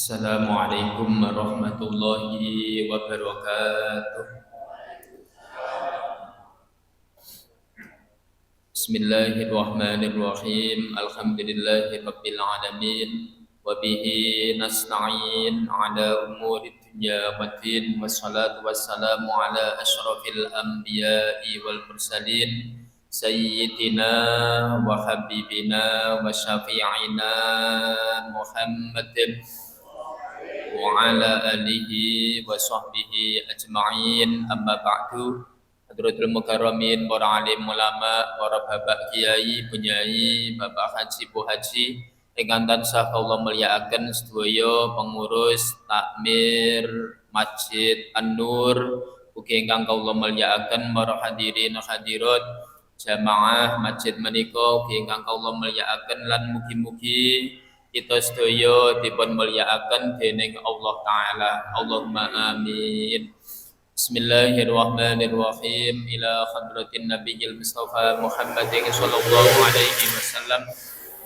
Assalamualaikum warahmatullahi wabarakatuh. Bismillahirrahmanirrahim. Alhamdulillahirabbil alamin. Wa bihi nasta'in ala umuri dunya waddin. Wassalatu wassalamu ala asyrafil anbiya'i wal mursalin. Sayyidina wa habibina wa syafi'ina Muhammadin wa ala alihi wa sahbihi ajma'in, amma ba'du. Hadratul mukarramin, para alim ulama, para bapak kiai, bunyai, bapak haji, bu haji, ingkang tansah kula mulyakaken sedaya pengurus takmir Masjid An-Nur, ugi ingkang kula mulyakaken para hadirin hadirat jamaah masjid menika, ugi ingkang kula mulyakaken lan mugi-mugi kita sedaya dipun mulyakaken dening Allah taala. Allahumma amin. Bismillahirrahmanirrahim. Ila hadratin nabiyil mustafa Muhammadin sallallahu alaihi wasallam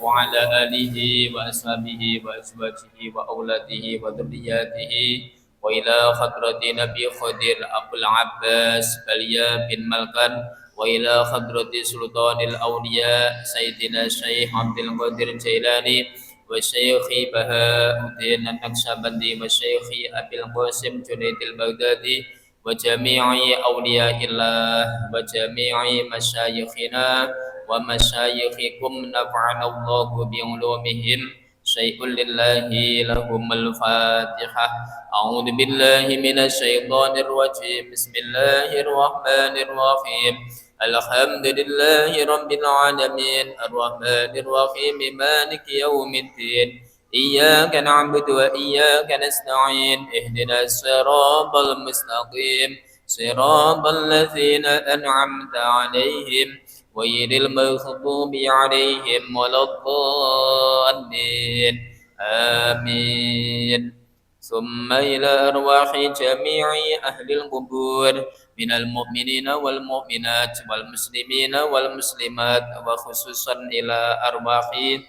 wa ala alihi wa ashabihi wa azwajihi wa auladihi wa dzurriyyatihi wa ila hadratin nabi Khadir Abdul Abbas Balia bin Malkan wa ila hadrati sultanil awliya Sayyidina Syekh Abdul Qadir Jailani wa Syekhi Bahauddin An-Naqsyabandi wa Syekhi Abil Qasim Junaidil Baghdadi wa jami'i awliyaillah wa jami'i masyayikhina wa masyayikhikum nafa'ana Allahu bi ulumihim. Syai'un lillahi lahumul fatihah. A'udzu billahi minasy syaithanir rajim. Bismillahirrahmanirrahim. Alhamdulillahi rabbil alamin. Arrahmanir rahim. Maliki yaumiddin. Iyyaka na'budu wa iyyaka nasta'in. Ihdinas siratal mustaqim. Siratal ladzina an'amta 'alaihim ghairil maghdubi 'alaihim waladdallin. Amin. ثم إلى أرواح جميع أهل القبور من المؤمنين والمؤمنات والمسلمين والmuslimat wa khususan ila arwahi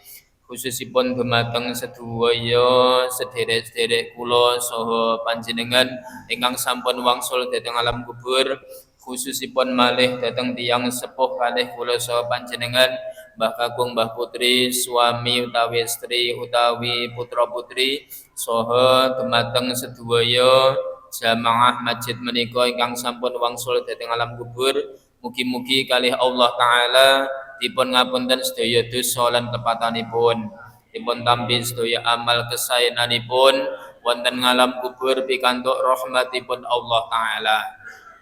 khususipun dumateng sedaya sederek-sederek kula saha panjenengan ingkang sampun wangsul dhateng alam kubur, khususipun malih dhateng tiyang sepuh kalih kula saha panjenengan Mbah Kakung, Mbah Putri, suami utawi istri utawi putra putri saha dumateng sedaya jamaah masjid menika ingkang sampun wangsul dhateng alam kubur, mugi-mugi kalih Allah taala dipun ngapunten sedaya dosa lan kepatanipun, dipun tampi sedaya amal kesaenanipun wonten ngalam kubur pikantuk rahmatipun Allah taala.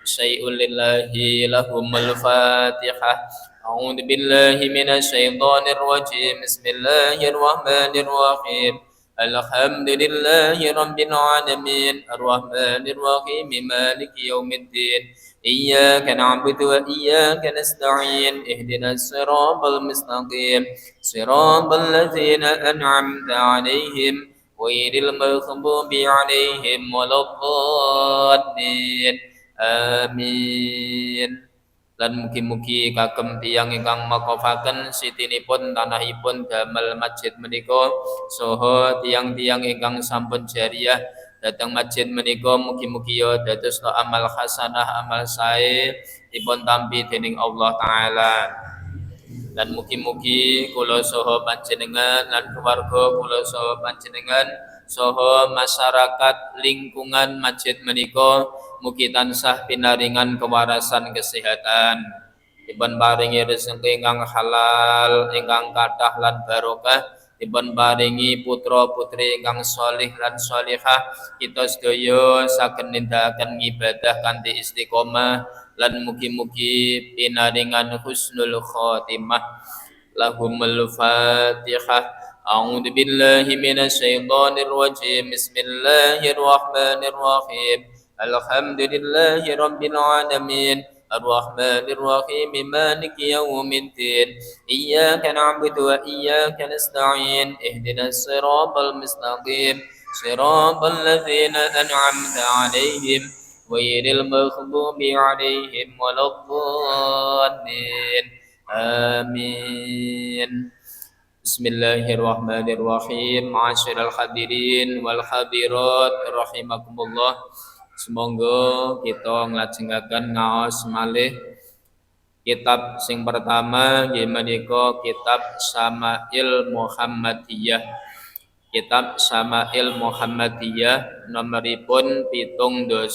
Syai'un lillahi lahumul fatihah. A'udzu billahi minasy syaithanir rajim. Bismillahirrahmanirrahim. Alhamdulillahi rabbil alamin. Arrahmanir rahim. Maliki yaumiddin. Iyyaka na'budu wa iyyaka nasta'in. Ihdinas siratal mustaqim. Siratal ladzina an'amta 'alaihim ghairil maghdubi 'alaihim waladdallin. Amin. Lan mugi-mugi kagem tiyang ingkang makofaken sitinipun tanahipun damel masjid menika saha tiyang-tiyang ingkang sampun jariyah dhateng masjid menika, mugi-mugi ya dados amal hasanah, amal sae dipun tampi dening Allah taala. Dan mugi-mugi kula saha panjenengan lan keluarga kula saha panjenengan saha masyarakat lingkungan masjid menika mugi tansah pinaringan kewarasan kesehatan, dipun paringi rezeki ingkang halal, ingkang kathah lan barokah, dipun paringi putra putri ingkang sholih lan sholihah, kita sedaya saged nindakaken ibadah kanthi istiqomah lan mugi-mugi pinaringan husnul khotimah. Lahumul fatihah. A'udzu billahi minasy syaithanir rajim. Bismillahirrahmanirrahim. Alhamdulillahi rabbil alamin. Ar-Rahmanir Rahim. Maliki yaumiddin. Iyyaka na'budu wa iyyaka nasta'in. Ihdinas siratal mustaqim. Siratal ladzina an'amta 'alaihim ghairil maghdubi 'alaihim waladdallin. Amin. Bismillahirrahmanirrahim. Ma'asyiral hadirin wal hadirat rahimakumullah. Semoga kita nglajengaken ngaos malih kitab sing pertama nggih menika kitab Syama'il Muhammadiyah. Kitab Syama'il Muhammadiyah nomoripun 708.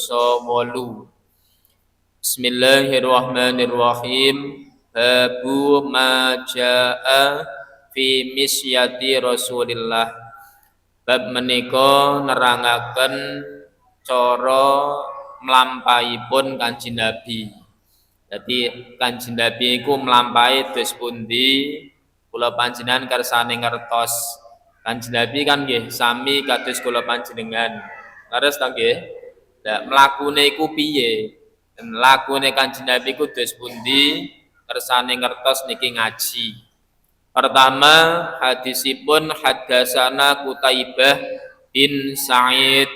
Bismillahirrahmanirrahim. Babu ma jaa fi misyati Rasulillah. Bab menika nerangaken cara mlampahipun Kanjeng Nabi. Jadi Kanjeng Nabi iku mlampahi dos pundi kula panjenengan kersane ngertos. Kanjeng Nabi kan nggih sami kados kula panjenengan. Leres ta nggih? Lah mlakune iku piye? Dan lakune Kanjeng Nabi iku dos pundi kersane ngertos niki ngaji. Pertama hadisipun hadasana Qutaibah bin Sa'id.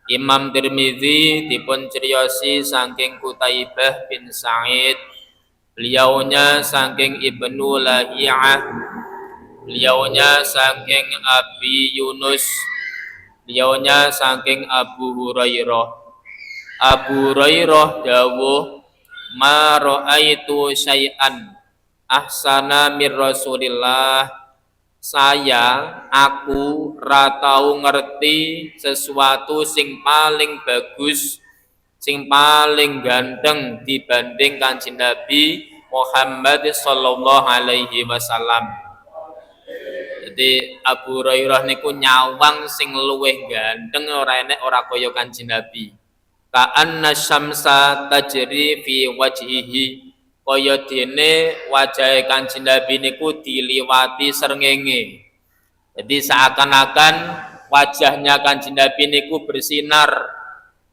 Imam Tirmizi dipun criosi saking Qutaibah bin Sa'id. Beliaunya saking Ibnu Lahiyah. Beliaunya saking Abi Yunus. Beliaunya saking Abu Hurairah. Abu Hurairah dawuh ma ra'aitu syai'an ahsana mir Rasulillah. Aku ratau ngerti sesuatu sing paling bagus, sing paling ganteng dibanding Kanjeng Nabi Muhammad sallallahu alaihi wasallam. Jadi Abu Hurairah niku nyawang sing luwih ganteng ora enek ora kaya Kanjeng Nabi. Ka'anna syamsa tajri fi wajhihi, kaya dene wajah Kanjeng Nabi niku diliwati srengenge. Jadi seakan-akan wajahnya Kanjeng Nabi niku bersinar.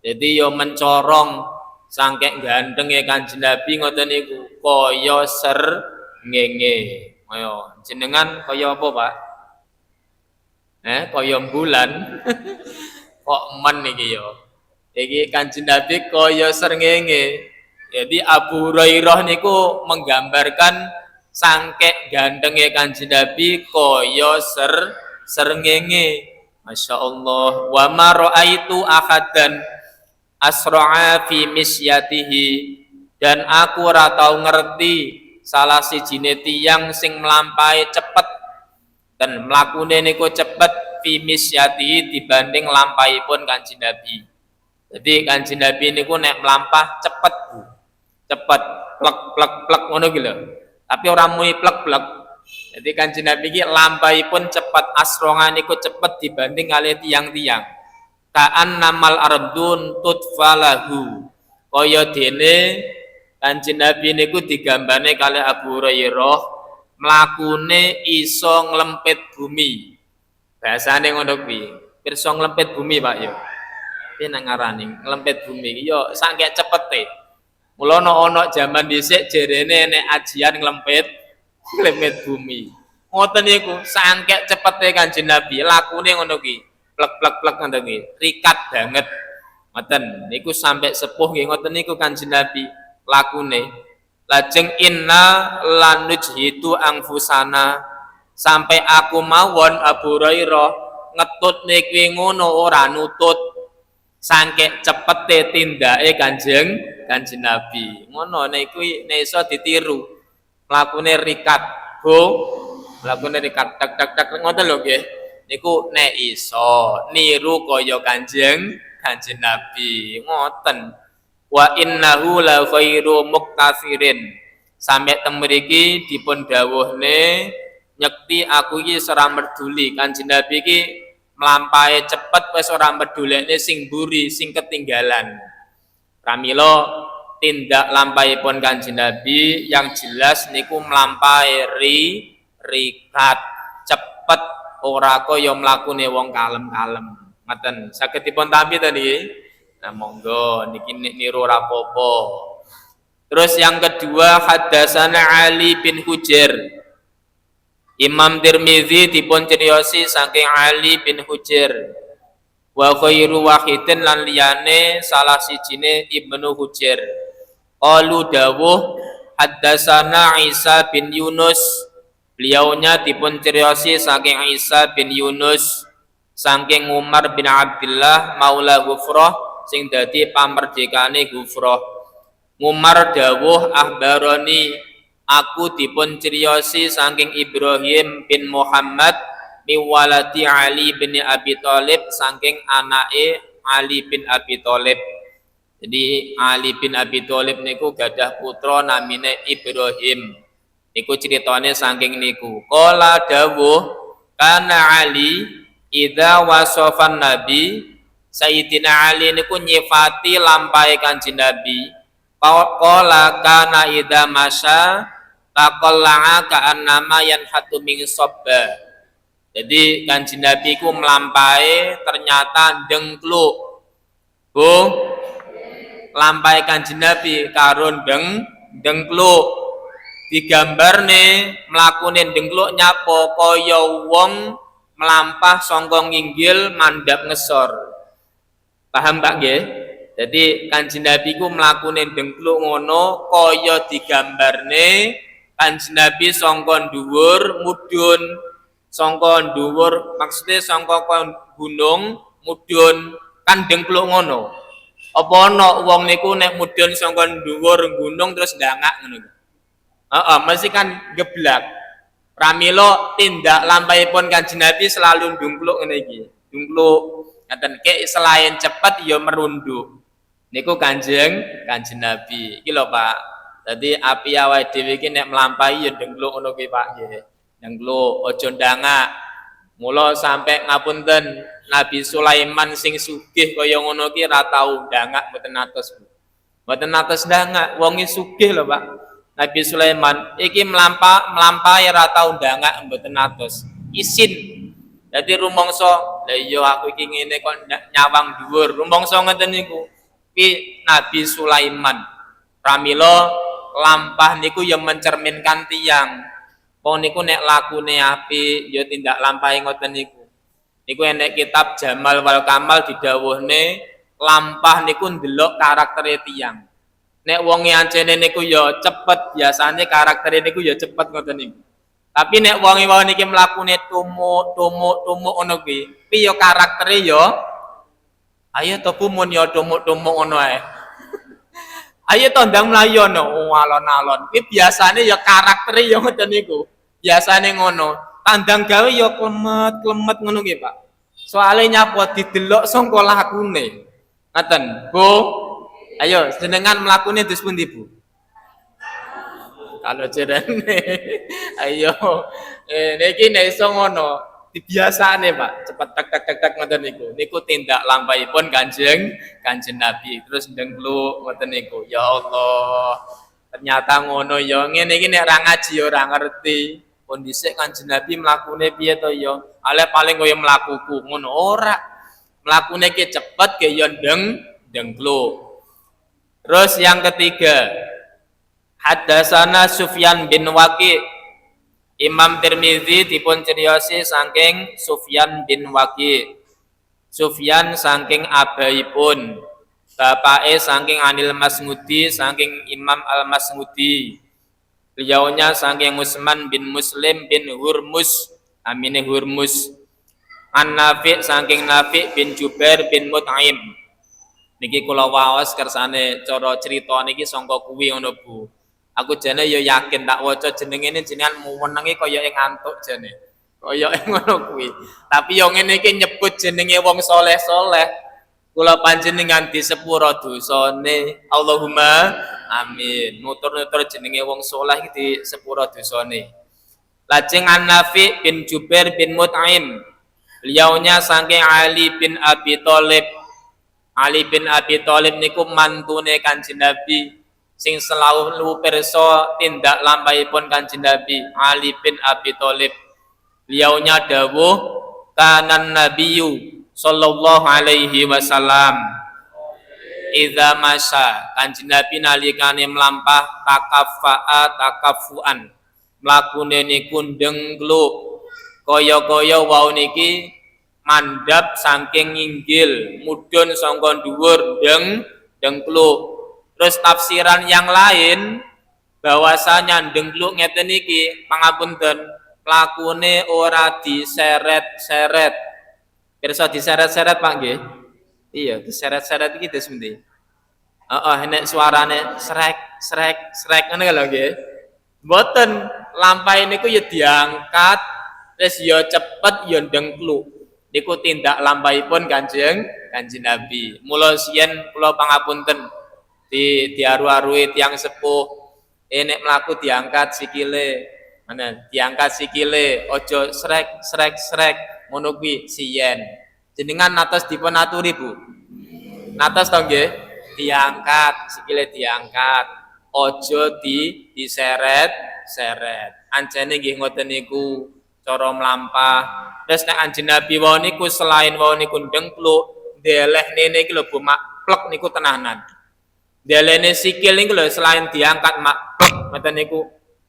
Jadi yo mencorong saking gantenge Kanjeng Nabi ngoten niku kaya srengenge. Ayo jenengan kaya apa, Pak? Kaya bulan. Kok men iki yo. Iki Kanjeng Nabi kaya srengenge. Jadi Abu Hurairah niku menggambarkan sangkek gantenge Kanjeng Nabi kaya srengenge. Masya Allah. Wa ma ra'aitu ahadan asra'a fi misyatihi, dan aku ora tau ngerti salah sijine tiyang sing mlampahi cepet dan mlakune niku cepet fi misyatihi dibanding lampahipun Kanjeng Nabi. Jadi Kanjeng Nabi niku nek mlampah cepet, cepet plek plek plek ngono gitu. Tapi orang muni plek plek. Jadi Kanjeng Nabi iki lampahipun cepet, asrongan niku cepet dibanding kali tiang-tiang. Ta'an namal ardun tutfalahu. Kaya dene Kanjeng Nabi niku digambane kali Abu Hurairah mlakune iso nglempit bumi. Bahasane ngono kuwi. Pirsa nglempit bumi, Pak yo. Piye nang ngarani nglempit bumi yo saking cepete. Mula ana jaman dhisik jerene nek ajian nglempit bumi. Ngoten niku sangkek cepete Kanjeng Nabi, lakune ngono ki. Plek-plek-plek ngoten ki. Rikat banget. Ngoten niku sampai sepuh nggih ngoten niku Kanjeng Nabi lakune. Lajeng inna lanujhitu angfusana, sampai aku mawon Abu Hurairah ngetut niki ngono ora nutut. Sangkek cepete tindake Kanjeng Nabi. Ngono niku nek iso ditiru. Mlakune rikat, mlakune rikat tak tak tak ngoten lho nggih. Niku nek iso niru kaya Kanjeng Nabi. Ngoten. Wa innahu la khairu muktasirin. Sampai teng mriki dipun dawuhne nyekti aku iki ora merduli. Kanjeng Nabi iki mlampahe cepet wis ora medulekne sing mburi sing ketinggalan. Pramila tindak lampahipun Kanjeng Nabi yang jelas niku mlampahi rikat cepet ora kaya mlakune wong kalem-kalem. Ngoten. Saged dipun tampi to niki. Nah monggo niki niru ora apa-apa. Terus yang kedua hadasana Ali bin Hujair. Imam Tirmizi dipun criosi saking Ali bin Hujair. Wa khairu wahidin lan liyane salah sijine Ibnu Hujair. Qalu dawuh haddatsana Isa bin Yunus. Beliaunya dipun ceriosi saking Isa bin Yunus saking Umar bin Abdullah maula Ghufrah sing dadi pamerdekane Ghufrah. Umar dawuh ahbaroni aku dipun ceriosi saking Ibrahim bin Muhammad miwalati Ali bin Abi Thalib saking anake Ali bin Abi Thalib. Jadi Ali bin Abi Thalib niku gadah putra namine Ibrahim. Niku ceritane saking niku. Qala dawuh kana Ali idza wasafan Nabi Sayyidina Ali niku nyifati lampahe Kanjeng Nabi. Qala kana idza masya taqalla'a ka'annama yanhatu min sabba. Jadi Kanjeng Nabi ku melampahi ternyata dengkluk. Bu, lampai Kanjeng Nabi karun dengkluk. Digambarne mlakune dengkluk nyapa kaya wong melampah sangka nginggil mandhap ngesor. Paham Pak nggih? Jadi Kanjeng Nabi ku mlakune dengkluk ngono kaya digambarne Kanjeng Nabi sangka dhuwur mudhun. Sangka dhuwur maksudnya sangka gunung mudhun kan dengkluk ngono. Apa ana wong niku nek mudhun sangka dhuwur gunung terus ndangak ngono. Mesti kan geblak. Pramila tindak lampahipun Kanjeng Nabi selalu ndungkluk ngene iki. Ndungkluk ngaten kek selain cepet ya merunduk. Niku Kanjeng Nabi. Iki lho Pak. Dadi api awake dhewe iki nek mlampahi ya ndungkluk ngono ki Pak nggih. Ndungkluk aja ndangak. Mula sampai ngapunten Nabi Sulaiman sing sugih kaya ngono ki ra tau ndangak mboten atos. Mboten atos ndangak, wonge sugih lho Pak. Nabi Sulaiman iki melampahi ra tau ndangak mboten atos. Isin. Dadi rumangsa, lha iya aku iki ngene kok nyawang dhuwur. Rumangsa ngeten niku. Ki Nabi Sulaiman. Pramila lampah niku ya mencerminkan tiyang. Wong niku nek lakune apik ya tindak lampahe ngoten niku. Niku enek kitab Jamal wal Kamal didhawuhne lampah niku ndelok karaktere tiyang. Nek wonge ancene niku ya cepet, biasane karaktere niku ya cepet ngoten niku. Tapi nek wonge wae niki mlakune tumuk ngono kuwi, ya karaktere ya ayo to pumun ya tumuk-tumuk ngono ae. Ayo to ndang mlayu no alon-alon. Kuwi biasane ya karaktere ya ngoten niku. Biasane ngono. Tandang gawe ya klemet-klemet ngono nggih, Pak. Soale nyapa didelok sangka lakune. Ngaten, Bu. Ayo jenengan mlakune dus pundi, Bu? Kalau jerene. Ayo. Niki nek iso ngono, dibiasane, Pak. Cepet tek ngoten niku. Niku tindak lampahipun Kanjeng Nabi. Terus ndengkluk ngoten niku. Ya Allah. Ternyata ngono ya. Ngene iki nek ra ngaji ya ora ngerti. Kondisi Kanjeng Nabi mlakune piye to ya? Ale paling kaya mlakuku ngono ora. Mlakune ki cepet ge ya dengkluk. Terus yang ketiga, Haddatsana Sufyan bin Waqi. Imam Tirmizi dipun ceriosi saking Sufyan bin Waqi. Sufyan saking abaipun, bapake saking Anil Masmudi saking Imam Al-Masmudi. Beliaunya saking Utsman bin Muslim bin Hurmus, amine Hurmus. An-Nafi saking Nafi bin Jubair bin Mut'im. Niki kula waos kersane cara crita niki sangka kuwi ngono Bu. Aku jane ya yakin tak waca jenenge jenengan muwenenge kaya ngantuk jane. Kaya ngono kuwi. Tapi yo ngene iki nyebut jenenge wong saleh-saleh. Kula panjenengan di sepura dosane. Allahumma amin. Nutur-nutur jenenge wong saleh iki di sepura dosane. Lajeng An-Nafi bin Jubair bin Mut'im. Beliaunya saking Ali bin Abi Thalib. Ali bin Abi Thalib niku mantune Kanjeng Nabi sing selalu pirsa tindak lampahipun Kanjeng Nabi. Ali bin Abi Thalib. Beliaunya dawuh kanan nabiyyu sallallahu alaihi wasallam idza masya Kanjeng Nabi nalikane mlampah takafuan mlakune niku ndengkluk kaya-kaya wau niki mandhap saking nginggil mudhun sangka dhuwur dengkluk. Terus tafsiran yang lain bahwasanya dengkluk ngeten iki pangapunten lakune ora diseret-seret. Pirsa diseret-seret Pak nggih? Iya, diseret-seret iki terus endi? Heeh, nek suarane srek srek srek ngono lho nggih. Mboten, lampahe niku ya diangkat, terus ya cepet ya ndengkluk. Niku tindak lampahipun Kanjeng Nabi. Mula siyen kula pangapunten diaru-arui tiyang sepuh. Nek mlaku diangkat sikile. Mana diangkat sikile, aja srek srek srek ngono kuwi siyen. Jenengan natos dipun aturi, Bu. Natos to nggih? Diangkat, sikile diangkat. Aja diseret-seret. Anjene nggih ngoten niku cara mlampah. Terus nek Kanjeng Nabi wau niku selain wau niku ndengkluk, ndeleh nene iki lho Bu mak plek niku tenanan. Ndelene sikil niku lho selain diangkat mak plek ngoten niku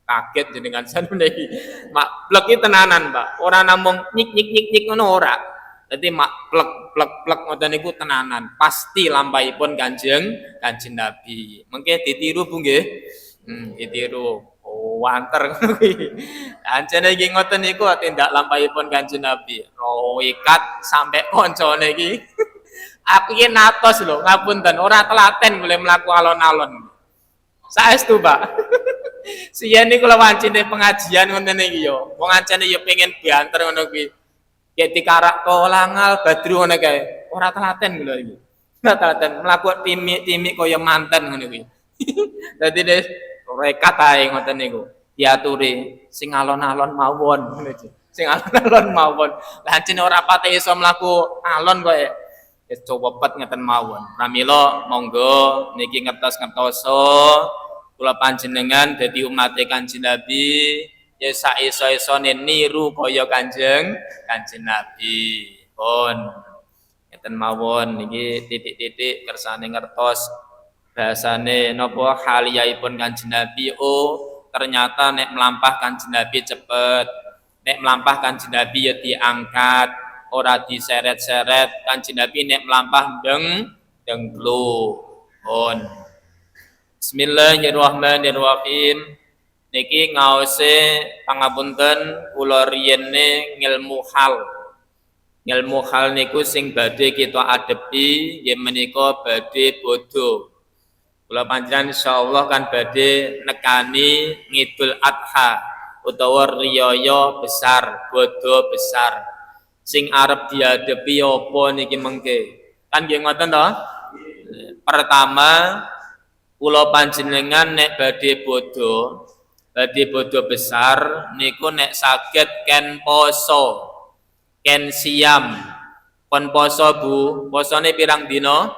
kaget jenengan sanune iki. Mak plek iki tenanan, Pak. Ora namung nyik nyik nyik nyik ngono ora. Dadi mak plek plek plek ngoten niku tenanan. Pasti lampahipun Kanjeng Nabi. Mengke ditiru Bu nggih. Ditiru. Oh, wanter ngono kuwi. Anjene iki ngoten niku tindak lampahipun Kanjeng Nabi. Roikat sampai koncone iki. Aku iki natos lho, ngapunten, ora telaten boleh mlaku alon-alon. Saestu, Pak. Siyen niku lho wancine pengajian ngoten iki yo. Wong ancene yo pengen banter ngono kuwi. Kayak dikarak kolangal badru ngono kae. Ora telaten lho iki. Ora telaten mlaku timik-timik kaya manten ngono kuwi. Dadi des rekat ae ngoten niku. Diaturi sing alon-alon mawon ngono iki. Sing alon-alon mawon. Lah ancene ora pate iso mlaku alon koe. Wis cowepet ngeten mawon. Pramila monggo niki ngertos-ngertoso kula panjenengan dadi umat Kanjeng Nabi ya sak iso-isone niru kaya Kanjeng Nabi. Pun ngeten mawon niki titik-titik kersane ngertos bahasane napa haliyaipun Kanjeng Nabi. Oh, ternyata nek melampah Kanjeng Nabi cepet. Nek melampah Kanjeng Nabi ya diangkat, ora diseret-seret. Kanjeng Nabi nek melampah dengkluk. Pun Bismillahirrahmanirrahim. Niki ngaose pangapunten kula riyene ngilmu hal. Ngilmu hal niku sing badhe kita adepi nggih menika badhe bodho. Kula panjenengan insyaallah kan badhe nekani Ngidul Adha utawa riyaya besar, bodho besar. Sing arep diadepi apa niki mengke? Kan nggih ngoten to? Pertama kula panjenengan nek badhe bodho besar niku nek saged ken poso, ken siam. Pon poso Bu, posone pirang dina?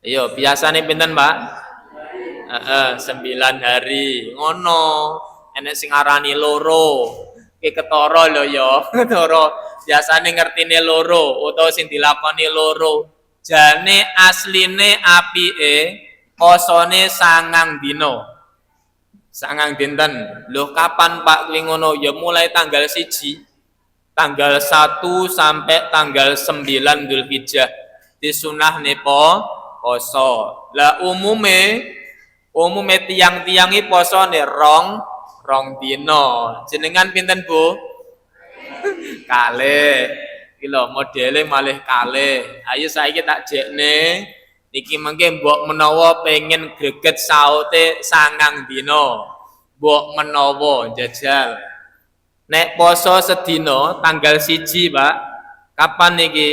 Ayo, biasane pinten, Pak? 9 hari. Ngono. Enek sing arani loro. Ki ketara lho ya, ketara. Biasane ngertine loro utawa sing dilakoni loro. Jane asline apike posone 9 dina. 9 dinten. Lho kapan Pak kuwi ngono? Ya mulai tanggal 1 tanggal 1 sampai tanggal 9 Dzulhijjah disunahne poso. Lah umume tiang-tiangi posone rong dina. Jenengan pinten Bu? Kalih. Iki lho modele malih kalih. Ayo saiki tak jekne. Niki mengke mbok menawa pengen greget saute 9 dina. Mbok menawa jajal. Nek poso sedina tanggal 1, Pak. Kapan niki?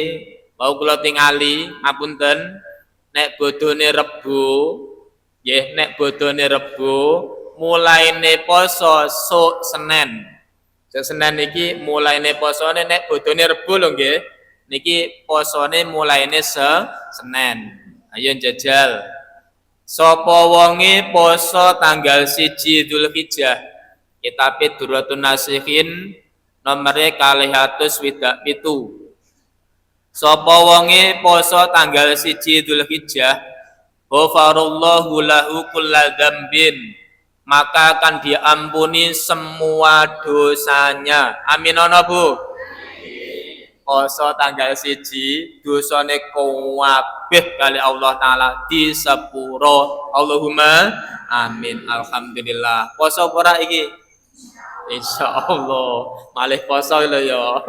Mau kula tingali, ngapunten. Nek bodone Rebo, nggih, nek bodone Rebo, mulaine poso sok Senin. Sok Senin niki mulaine posone nek bodone Rebo lho nggih. Niki posone mulaine Senin. Ayo jajal. Sapa wonge poso tanggal 1 Dzulhijjah? Kitabe Durratun Nasihin nomere 227. Sapa wonge poso tanggal 1 Dzulhijjah, ghafarallahu lahu kulladzambin, maka akan diampuni semua dosanya. Amin ana Bu. Poso tanggal 1 dosane kabeh kali Allah taala disepuro. Allahumma amin. Alhamdulillah. Poso ora iki? Insyaallah malih poso lho ya.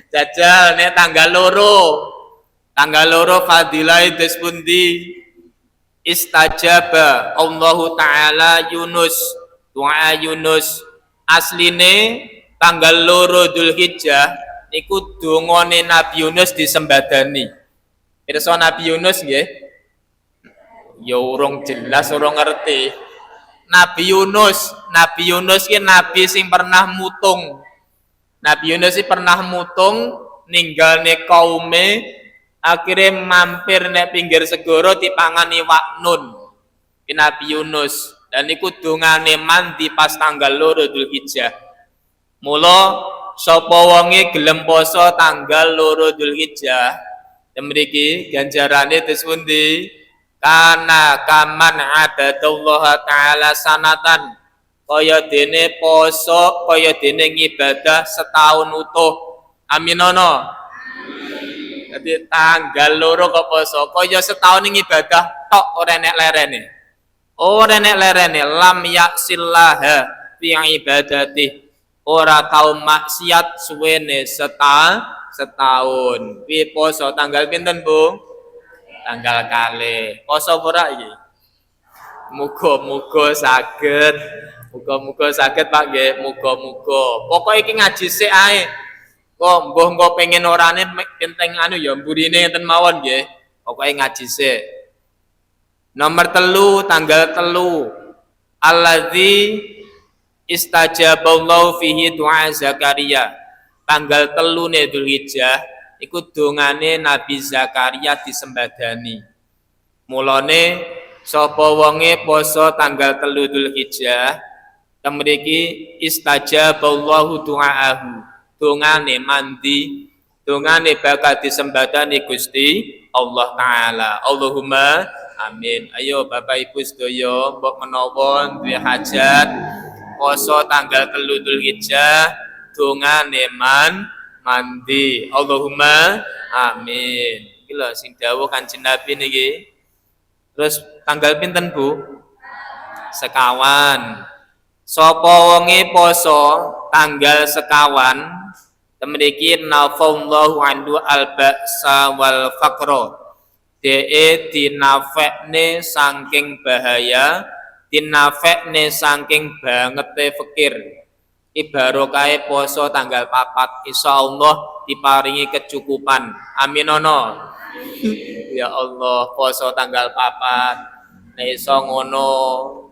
Jajal nek tanggal loro. Tanggal loro fadilah des pundi? Istajaba Allahu taala Yunus, doa Yunus. Asline tanggal loro Dzulhijjah niku dongane Nabi Yunus disembadani. Pirsa Nabi Yunus nggih? Ya urung jelas, urung ngerti. Nabi Yunus ki nabi sing pernah mutung. Nabi Yunus ki pernah mutung ninggalne kaume akhirnya mampir nek pinggir segara dipangani wak nun. Ki Nabi Yunus dan iku dongane mandi pas tanggal loro Dzulhijjah. Mula sapa wonge gelem poso tanggal loro Dzulhijjah mriki ganjarane tes pundi? Kana kaman abadallah taala sanatan kaya dene poso kaya dene ngibadah setahun utuh. Aminono. Jadi tanggal loro kok poso kaya setahun ngibadah tok ora nek lerene. Ora nek lerene lam yaksillaha fi ibadati. Ora tau maksiat suwene setahun. Pi poso tanggal pinten, Bu? Tanggal kali. Poso ora iki? Muga-muga saged. Muga-muga saged Pak nggih, muga-muga. Pokoke iki ngaji sik ae. Kok mbuh engko pengen orane penting anu ya mburine ngenten mawon nggih. Pokoke ngaji sik. Nomor 3 tanggal 3. Allazi istajaballahu fihi du'a Zakaria. Tanggal 3 Dzulhijjah iku dongane Nabi Zakaria disembadani. Mulane sapa wonge poso tanggal 3 Dzulhijjah temriki istajaballahu du'aahu. Dongane mandi, dongane bakal disembadani Gusti Allah taala. Allahumma amin. Ayo Bapak Ibu sedaya mbok menawa duwe hajat poso tanggal 3 Dzulhijjah dongane mandi. Allahumma amin. Iki lho sing dawuh Kanjeng Nabi niki. Terus tanggal pinten, Bu? Sekawan. Sapa wonge poso tanggal sekawan temriki nafallahu anhu al-ba'sa wal faqra. Dinafekne saking bahaya, dinafekne saking bangete fakir. Ibarokahe poso tanggal 4 insyaallah diparingi kecukupan. Aminono. Ya Allah, poso tanggal 4. Nek iso ngono,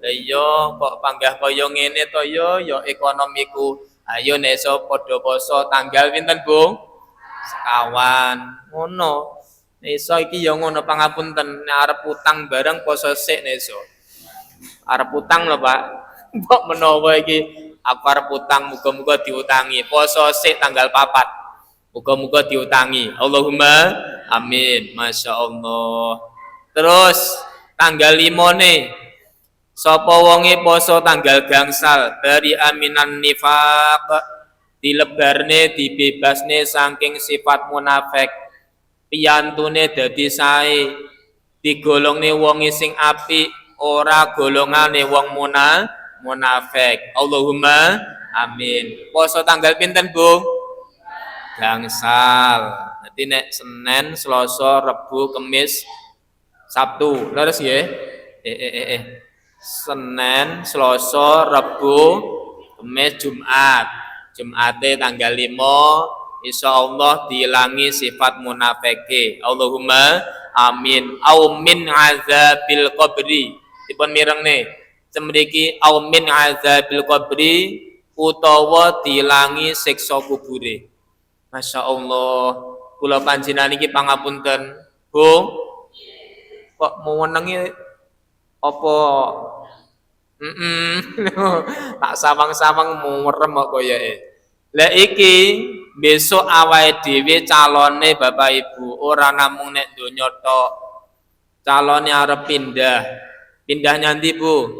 lha iya kok panggah kaya ngene to ya ekonomiku. Ayo nek iso padha poso tanggal pinten, Bu? Sekawan. Ngono. Nek iso iki ya ngono pangapunten, nek arep utang bareng poso sik nek iso. Arep utang lho, Pak. Mbok menawa iki aku arep utang muga-muga diutangi. Poso sik tanggal 4. Muga-muga diutangi. Allahumma amin. Masya Allah. Terus tanggal 5 nih. Sapa wonge poso tanggal gangsal dari aminan nifaq dilebarne dibebasne saking sifat munafik. Piyantune dadi sae. Digolongne wong sing apik, ora golongane wong munafik. Allahumma amin. Poso tanggal pinten, Bu? Gangsal. Dadi nek Senin, Selasa, Rebu, Kamis, Sabtu. Leres nggih? Senin, Selasa, Rebu, Kamis, Jumat. Jumate tanggal 5 insyaallah diilangi sifat munafike. Allahumma amin. Au min azabil qabri. Dipun mirengne. Cemriki au min azabil qabri utawa diilangi siksa kubure. Masya Allah, kula panjenengan iki pangapunten, Bu. Kok menengi apa? Tak sawang-sawang merem kok koyoke. Lah iki besok awake dhewe calone Bapak Ibu, ora namung nek donya tok. Calone arep pindah. Pindah nanti, Bu?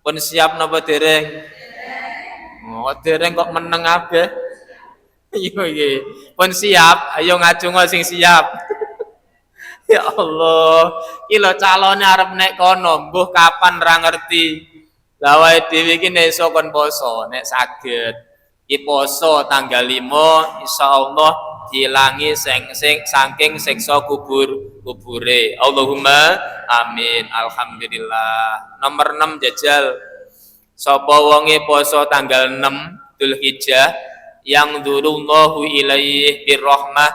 Pun siap napa dereng? Oh, dereng kok meneng kabeh. Iya iki. Pun siap, ayo ngajungo sing siap. Ya Allah, iki lho calone arep nek kono, mbuh kapan ra ngerti. Lah wae dhewe iki nek iso kon poso, nek saged. Iki poso tanggal 5 insyaallah diilangi saking siksa kubure. Allahumma amin. Alhamdulillah. Nomor 6 jajal. Sapa wonge poso tanggal 6 Dzulhijjah yang dzurullahu ilaihi birrahmah,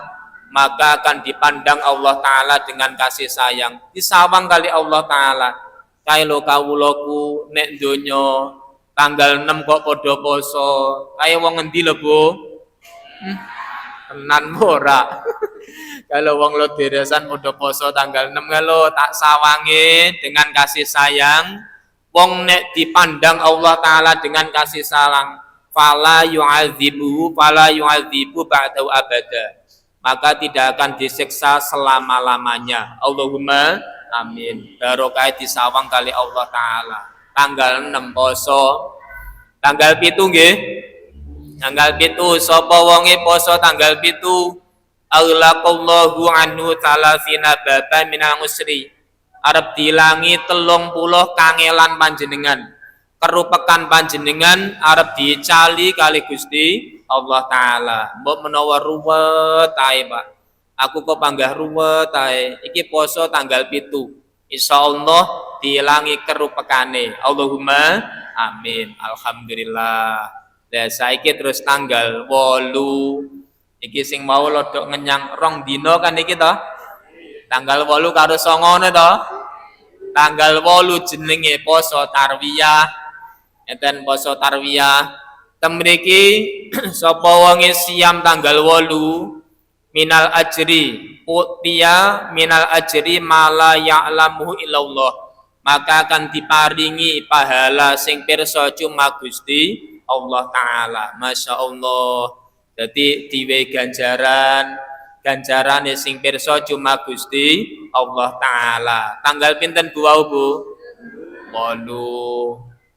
maka akan dipandang Allah Ta'ala dengan kasih sayang. Disawang kali Allah Ta'ala. Kae lo kawulaku nek donya tanggal 6 kok padha poso. Kae wong endi lho, Bu? Tenan ora. Kalau wong lo deresan padha poso tanggal 6 kalau tak sawange dengan kasih sayang. Wong nek dipandang Allah Ta'ala dengan kasih sayang, fala yu'adzibu ba'dahu abada, maka tidak akan disiksa selama-lamanya. Allahumma amin. Barokah disawang kali Allah Ta'ala. Tanggal 6 poso. Tanggal 7 nggih. Tanggal 7 sapa wonge poso tanggal 7 aghlaqallahu anhu talasina baba minal usri. Arep dilangi 30 kangelan panjenengan. Kerupekan panjenengan arep dicali kali Gusti Allah Ta'ala. Mbok menawa ruwet ae, Pak. Aku kok panggah ruwet ae. Iki poso tanggal 7. Insyaallah diilangi kerupekane. Allahumma amin. Alhamdulillah. Lah saiki terus tanggal 8. Iki sing mau lodok ngenyang rong dina kan iki to? Tanggal 8 karo 9 to? Tanggal 8 jenenge poso tarwiyah. Enten poso tarwiyah. Temriki sapa wonge siam tanggal 8 minal ajri utiya minal ajri mala ya'lamuhu illallah, maka akan diparingi pahala sing pirsa cuma Gusti Allah Ta'ala. Masya Allah. Jadi diwe ganjaran sing pirsa cuma Gusti Allah Ta'ala. Tanggal pinten Bu? 8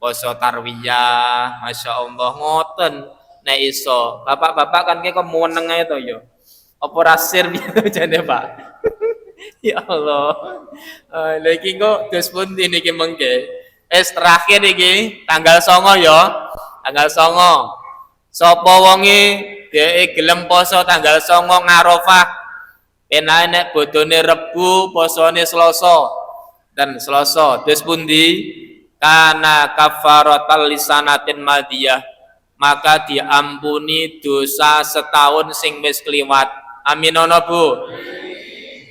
poso tarwiyah. Masya Allah ngoten. Nek iso bapak-bapak kan kok meneng ae to ya. Apa rasir piye jane Pak? Ya Allah. Lagi kok dos pundi niki mengke. Terakhir iki tanggal 9 ya. Tanggal 9. Sapa wonge dhek gelem poso tanggal 9 Arafah. Enae nek bodone Rebu, posone Selasa. Dan Selasa dos pundi? Kana kafaratal lisanatin madiyah. Maka diampuni dosa setahun sing wis kliwat. Amin ana Bu.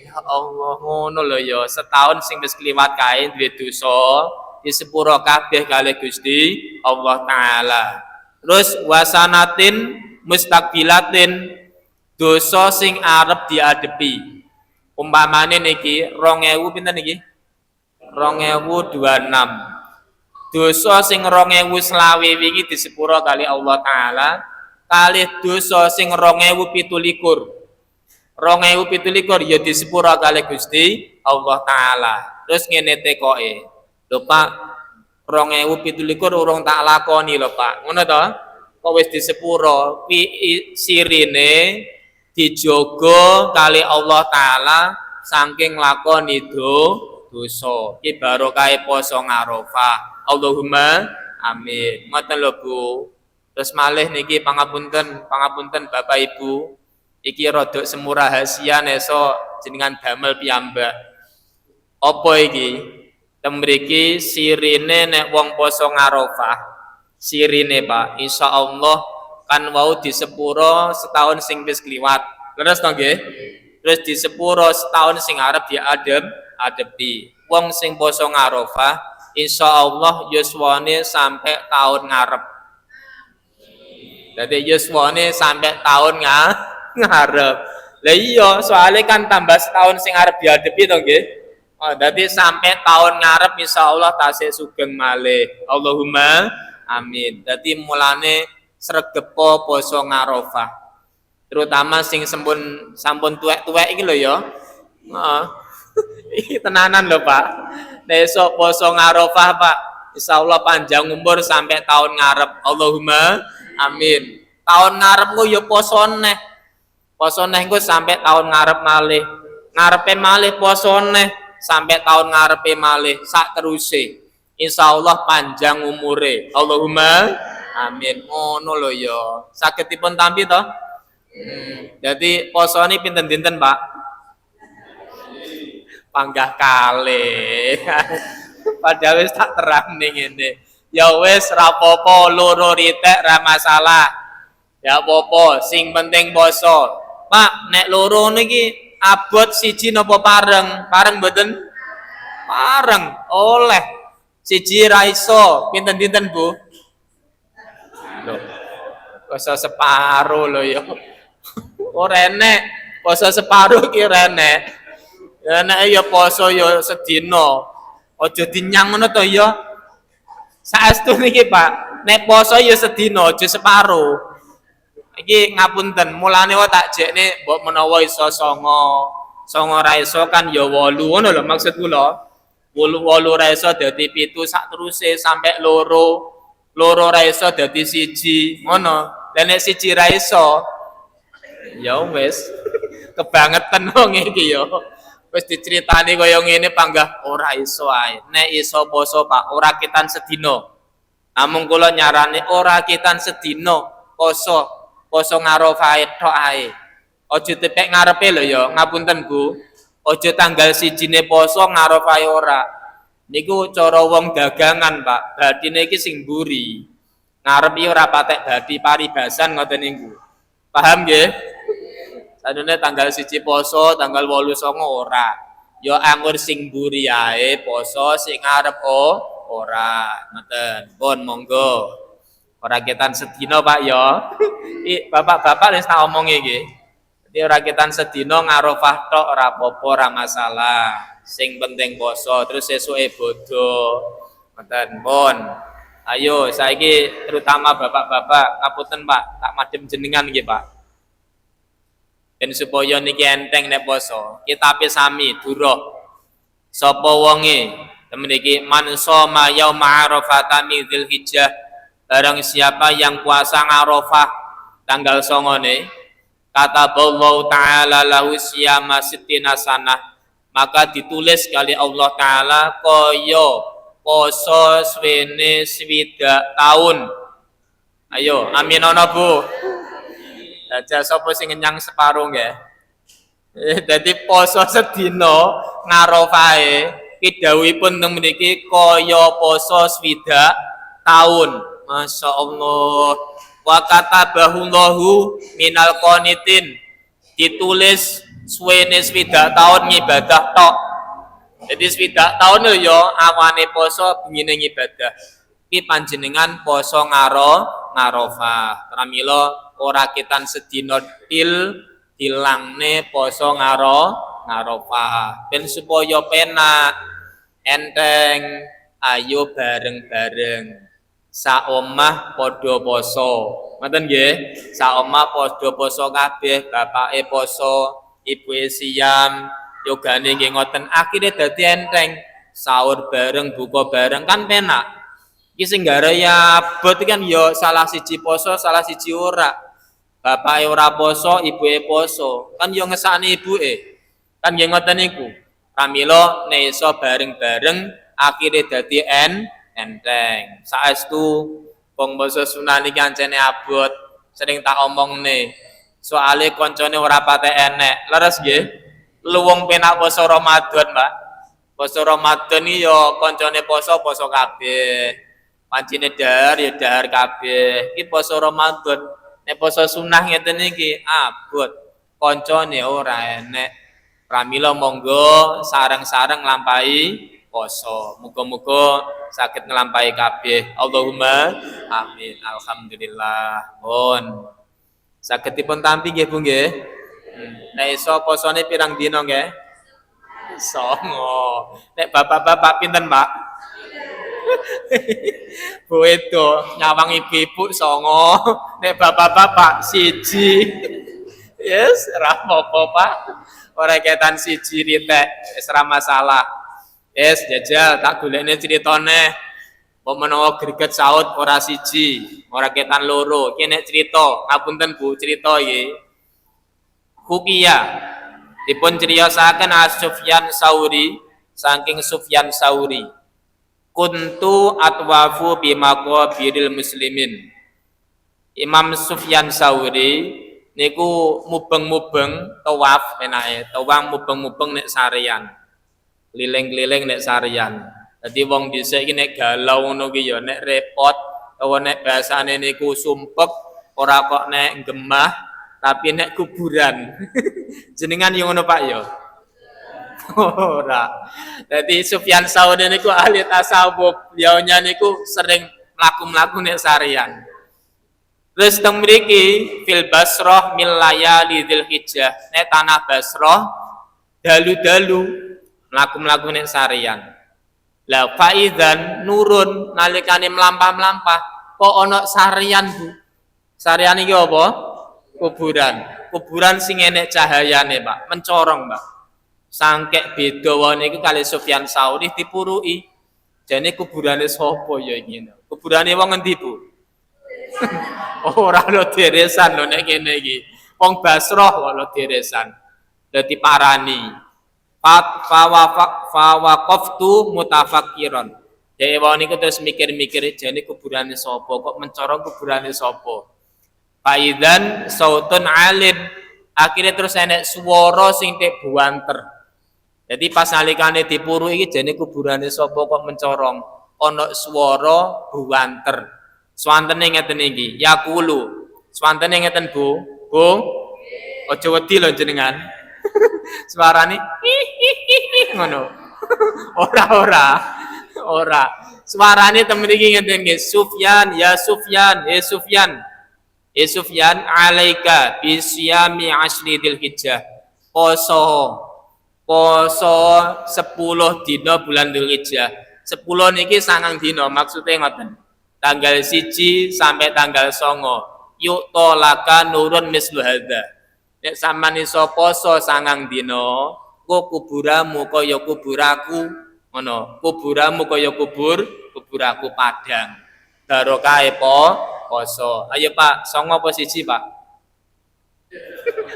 Ya Allah ngono lho ya, setahun sing wis kliwat kae duwe dosa disepuro kabeh kali Gusti Allah Ta'ala. Terus wasanatin mustaqbilatin, dosa sing arep diadepi. Umpamane niki 2000 pinten niki? 2026. Dosa sing 2020 wingi disepuro kali Allah Ta'ala, kalih dosa sing 2017. 2017 ya disepuro kali Gusti Allah Ta'ala. Terus ngene tekoke. Lho Pak, 2017 urung tak lakoni lho Pak. Ngono to? Kok wis disepuro, sirine dijogo kali Allah Ta'ala saking lakoni dosa. Iki barokah poso Arafah. Allahumma amin. Ngoten lho Bu. Terus malih niki pangapunten Bapak Ibu. Iki rodok semu rahasia neso jenengan damel piyambak. Apa iki? Temriki sirine nek wong poso Arafah. Sirine Pak, insyaallah kan wau disepuro setahun sing wis kliwat. Leres to nggih? Terus disepuro setahun sing arep diadepi. Wong sing poso Arafah insyaallah yuswane sampai tahun ngarep. Jadi yuswane sampai tahun ngarep. Lah iya, soalnya kan tambah setahun sing arep diadepi to nggih. Oh, dadi sampai tahun ngarep insyaallah tasih sugeng malih. Allahumma amin. Dadi mulane sregepo poso Arafah. Terutama sing sampun tuwek-tuwek iki lho ya. Heeh. Iki tenanan lho Pak. Nek esuk poso Arafah Pak, insyaallah panjang umur sampai tahun ngarep. Allahumma amin. Tahun ngarep ku ya poso neh. Poso neh ku sampai tahun ngarep malih. Ngarepe malih poso neh sampai tahun ngarepe malih sak teruse. insyaallah panjang umure. Allahumma amin. Ngono lho ya. Saged dipun tampi to? Jadi posone pinten dinten, Pak? Panggah kalih. Padahal wis tak terang ning ngene. Ya wis rapopo loro ritek ra masalah. Ya apa sing penting poso. Pak, nek loro niki abot siji napa pareng? Pareng mboten? Pareng. Oleh. Siji ra iso. Pinten-pinten, Bu? Loh. Poso separo lho ya. Ora enek. Poso separo ki ora enek. Ya nek ya poso ya sedina. Aja dinyang ngono to ya. Saestu niki, Pak. Nek poso ya sedina, aja separo. Iki ngapunten, mulane wae tak jekne mbok menawa iso 9 ra iso kan ya 8 ngono lho maksud kula. 8 ra iso dadi 7 sak teruse sampai 2 ra iso dadi 1 ngono. Lah nek 1 ra iso ya wis kebangetan wong iki ya. Wis diceritani kaya ngene panggah ora iso ae. Nek iso poso Pak, ora kitan sedina. Namung kula nyarani ora kitan sedina poso. Poso Arafah tok ae. Aja tepek ngarepe lho ya, ngapunten Bu. Aja tanggal 1 poso Arafah ora. Niku cara wong dagangan, Pak. Badine iki sing mburi. Ngarepi ora patek babi paribasan ngoten niku. Paham nggih? Sadene tanggal 1 poso, tanggal 8 songo ora. Ya anggur sing mburi ae poso, sing ngarep ora. Ngoten. Pun monggo. Ora ketan sedina Pak ya. Bapak-bapak wis tak omong iki. Dadi ora ketan sedina Arafah tok ora apa-apa, ora masalah. Sing penting poso, terus esuke bodho. Ngoten pun. Ayo saiki terutama bapak-bapak ngapunten Pak, tak madhep jenengan nggih Pak. Ben supaya niki enteng nek poso. Kitabe sami duruh. Sapa wonge temen iki man shoma yauma arafata min dzulhijjah. Barang siapa yang puasa Arafah tanggal 9 kata Allah Ta'ala lahu siyama sittina sanah, maka ditulis kali Allah Ta'ala koyo poso swene 20 tahun. Ayo amin ana Bu. Aja sapa sing ngenyang separuh nggih. Dadi poso sedina Arafahe ki dawuhipun teng mriki kaya poso 20 tahun. Masya Allah. Wa katabahullahu minal qanitin, ditulis suwene 20 tahun ngibadah tok. Jadi 20 tahun lho ya awane poso bengine ngibadah. Iki panjenengan poso Arafah. Pramila ora kitan sedina dilangne poso Arafah. Ben supaya penak enteng, ayo bareng-bareng. Sak omah padha poso. Ngoten nggih? Sak omah padha poso kabeh, bapake poso, ibuke siam, yogane nggih ngoten. Akhire dadi enteng. Sahur bareng, buka bareng kan penak. Iki sing gare ya abot kan ya salah siji poso, salah siji ora. Bapake ora poso, ibuke poso. Kan ya ngesakne ibuke. Kan nggih ngoten niku. Pramila nek iso bareng-bareng akhire dadi enteng. Saestu wong poso sunah niki ancene abot, sering tak omongne. Soale koncone ora patek enek. Leres nggih? Luwung penak poso Ramadan, Mbak. Poso Ramadan iki ya koncone poso kabeh. Pancine dahar ya dahar kabeh. Iki poso Ramadan. Nek poso sunah ngeten iki abot. Koncone ora enek. Pramila monggo sareng-sareng nglampahi poso. Muga-muga saged nglampahi kabeh. Allahumma amin. Alhamdulillah. Pun saged dipun tampi nggih Bu nggih. Nek iso posone pirang dina nggih? 9. Nek bapak-bapak pinten, Pak? Bu itu nyawang ibu-ibu 9. Nek bapak-bapak 1. Yes, ora apa-apa, Pak. Ora ketan 1 ritek, wis ora masalah. Yes, jajal tak golekne critane. Apa menawa greget saut ora 1, ora ketan 2. Iki nek crita, ngapunten Bu, crita iki. Hukia dipun criyosaken Sufyan Sauri saking Sufyan Sauri. kuntu atwafu bi maqabiril muslimin. Imam Sufyan Sauri niku mubeng-mubeng tawaf enake, tawang mubeng-mubeng nek sarean. Keliling-keliling nek sarean. Dadi wong dhisik iki nek galau ngono ki ya nek repot utawa nek bahasane niku sumpek ora kok nek gemah tapi nek kuburan. Jenengan yo ngono Pak ya. Ora. Dadi Sufyan Sauri niku ahli tasawuf, beliaunya niku sering mlaku-mlaku nek sarean. Terus teng mriki fil Basrah mil layali Dzulhijjah. Nek tanah Basrah dalu-dalu mlaku-mlaku nek sarean. Lah faizan nurun nalikane mlampah-mlampah kok ana sarean Bu. Sarean iki apa? Kuburan. Kuburan sing enek cahayane, Pak. Mencorong, Pak. Sangkek beda wae niku kali Sufyan Sauri dipuruki. Jane kuburane sapa ya iki? Kuburane wong endi, Bu? Ora lo deresan lho nek kene iki. Wong Basrah kok lo deresan. Dadi parani. Fawaqaftu mutafakkiran. Dhewe wong niku terus mikir-mikir jane kuburane sapa kok mencorong kuburane sapa. Faidan sautun alin. Akhirnya terus enek swara sing tek buanter. Jadi pas nalikane dipuru iki jane kuburane sapa kok mencorong. Ana swara buanter. Swantene ngeten iki, yaqulu. Swantene ngeten Bu. Bu. Aja wedi lho jenengan. Suarane ngono. Ora. Suarane temen iki ngeten nggih. Sufyan, ya Sufyan, Sufyan. Sufyan alaika bi siyami asri Dzulhijjah. Poso 10 dina bulan Dzulhijjah. 10 niki 9 dina maksude ngoten. Tanggal 1 sampai tanggal 9 yuk tolaka nurun mislu hadza. Nek sampean iso poso 9 dina, kok kuburamu kaya kuburaku ngono. Kuburamu kaya kuburaku padang. Barokahe poso. Ayo Pak, 9 apa 1 Pak?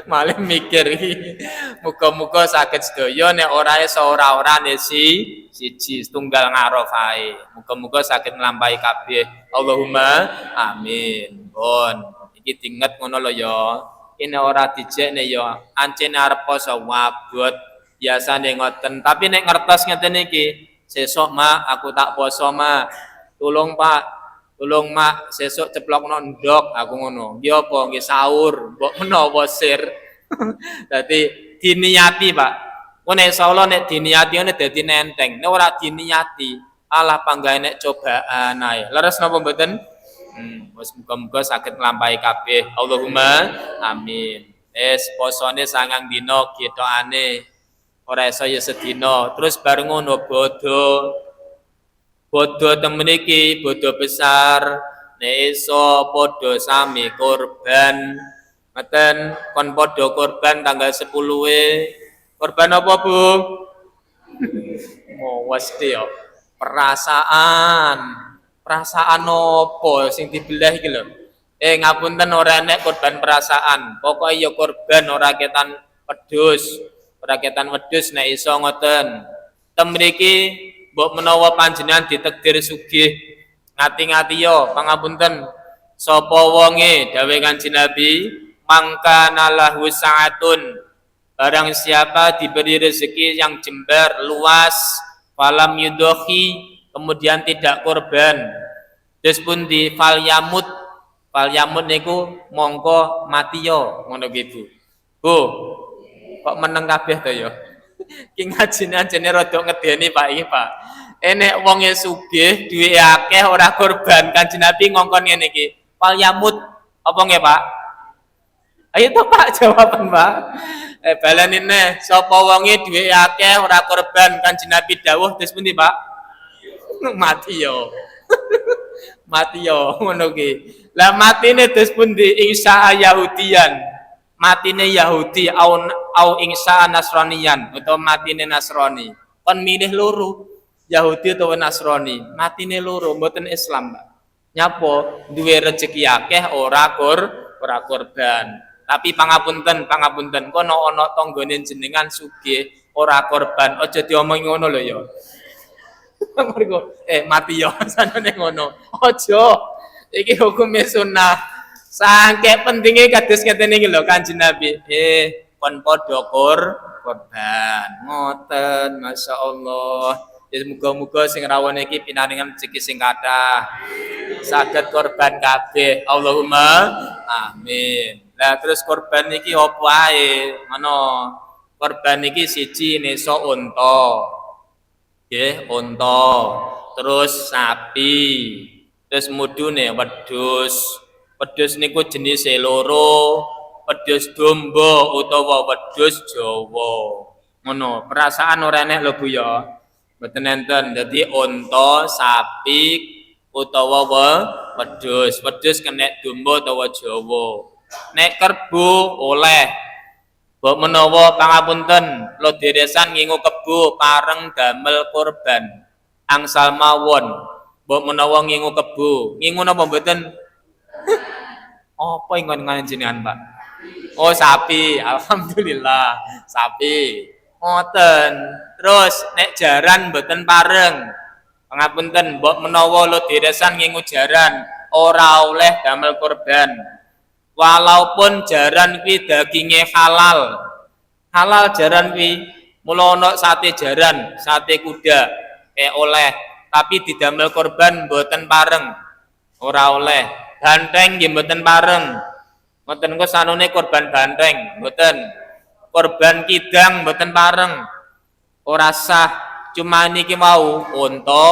Malah mikir iki. Muga-muga saged sedaya nek ora iso ora-orane siji setunggal ngarofae. Muga-muga saged nglampahi kabeh. Allahumma amin. Pun iki dinget ngono lho ya. Ini ora dijekne ya. Ancene arep poso wabot. Biasane ngoten, tapi nek ngertos ngeten iki, sesuk Mak aku tak poso Mak. Tolong Pak. Tolong Mak, sesuk ceplokno ndok aku ngono. Nggih apa nggih sahur, mbok menawa sir. Dadi diniati, Pak. Kok nek insyaallah nek diniati ngene dadi nenteng. Nek ora diniati, alah panggae nek cobaan ae. Leres napa mboten? Wis muga-muga saged nglampahi kabeh. Allahumma amin. Posone 9 dina ketokane. Ora iso ya sedina. Terus bareng ngono Bodo temen iki, bodo besar, nek iso padha sami korban. Meten kon padha korban tanggal 10-e. Korban apa, Bu? Mesti ya. Perasaan apa sing dibelah iki lho. Ngapunten ora enek korban perasaan. Pokoke ya korban ora ketan wedhus. Ora ketan wedhus nek iso ngoten. Temriki mbok menawa panjenengan ditakdir sugih, ngati-ngati yo pangapunten. Sapa wonge dawuh Kanjeng Nabi, mangkana lahu sa'atun. Barang siapa diberi rezeki yang jembar, luas, falam yudhi, kemudian tidak korban. Terus pun di falyamut niku mongko mati yo, ngono gitu. Bu, kok meneng kabeh to yo? Ki ngajine jene rada ngedeni Pak iki Pak. Enek wonge sugih, duwe akeh ora korban. Kanjeng Nabi ngongkon ngene iki. Fal yamut apa nggih Pak? Ayo to Pak jawaban Pak. Baleni neh sapa wonge duwe akeh ora korban. Kanjeng Nabi dawuh terus pundi Pak? Mati yo. Mati yo ngono ki. Lah matine terus pundi? Insya Yahudian. Matine Yahudi au ingsa Nasranian atau matine Nasrani. Kon milih loro, Yahudi atau Nasrani. Matine loro mboten Islam, Pak. Nyapa duwe rezeki akeh ora korban. Tapi pangapunten kono ana tanggane jenengan sugih ora korban. Aja diomongi ngono lho ya. Mergo mati yo sanane ngono. Aja. Iki hukume sunah. Sangke pentingnya kados ngeten iki lho Kanjeng Nabi. Kon padha korban. Ngoten, masyaallah. Ya muga-muga sing rawuh iki pinaringan rezeki sing kathah. Saged korban kabeh. Allahumma amin. Lah terus korban iki opo ae? Ngono. Korban iki siji nesa unta. Nggih, unta. Terus sapi. Terus mudune wedhus. Wedhus niku jenise loro. Wedhus domba utawa wedhus Jawa. Ngono, perasaan ora enek lho Bu ya. Mboten enten. Dadi unta, sapi utawa wedhus. Wedhus kena domba utawa Jawa. Nek kerbu oleh. Mbok menawa pangapunten, lo deresan ngingu kebu pareng damel korban. Angsal mawon. Mbok menawa ngingu kebu. Ngingu napa mboten? Apa ingon jenengan, Pak? Oh, sapi. Alhamdulillah, sapi. Ngoten. Terus nek jaran mboten pareng. Pangapunten, mbok menawa lo deresan ngingu jaran, ora oleh damel korban. Walaupun jaran kuwi daginge halal. Halal jaran kuwi, mula ana sate jaran, sate kuda oleh, tapi didamel korban mboten pareng. Ora oleh. Banteng nggih mboten pareng. Mboten kok sanune korban banteng, mboten. Korban kidang mboten pareng. Ora sah. Cuma niki mau unta,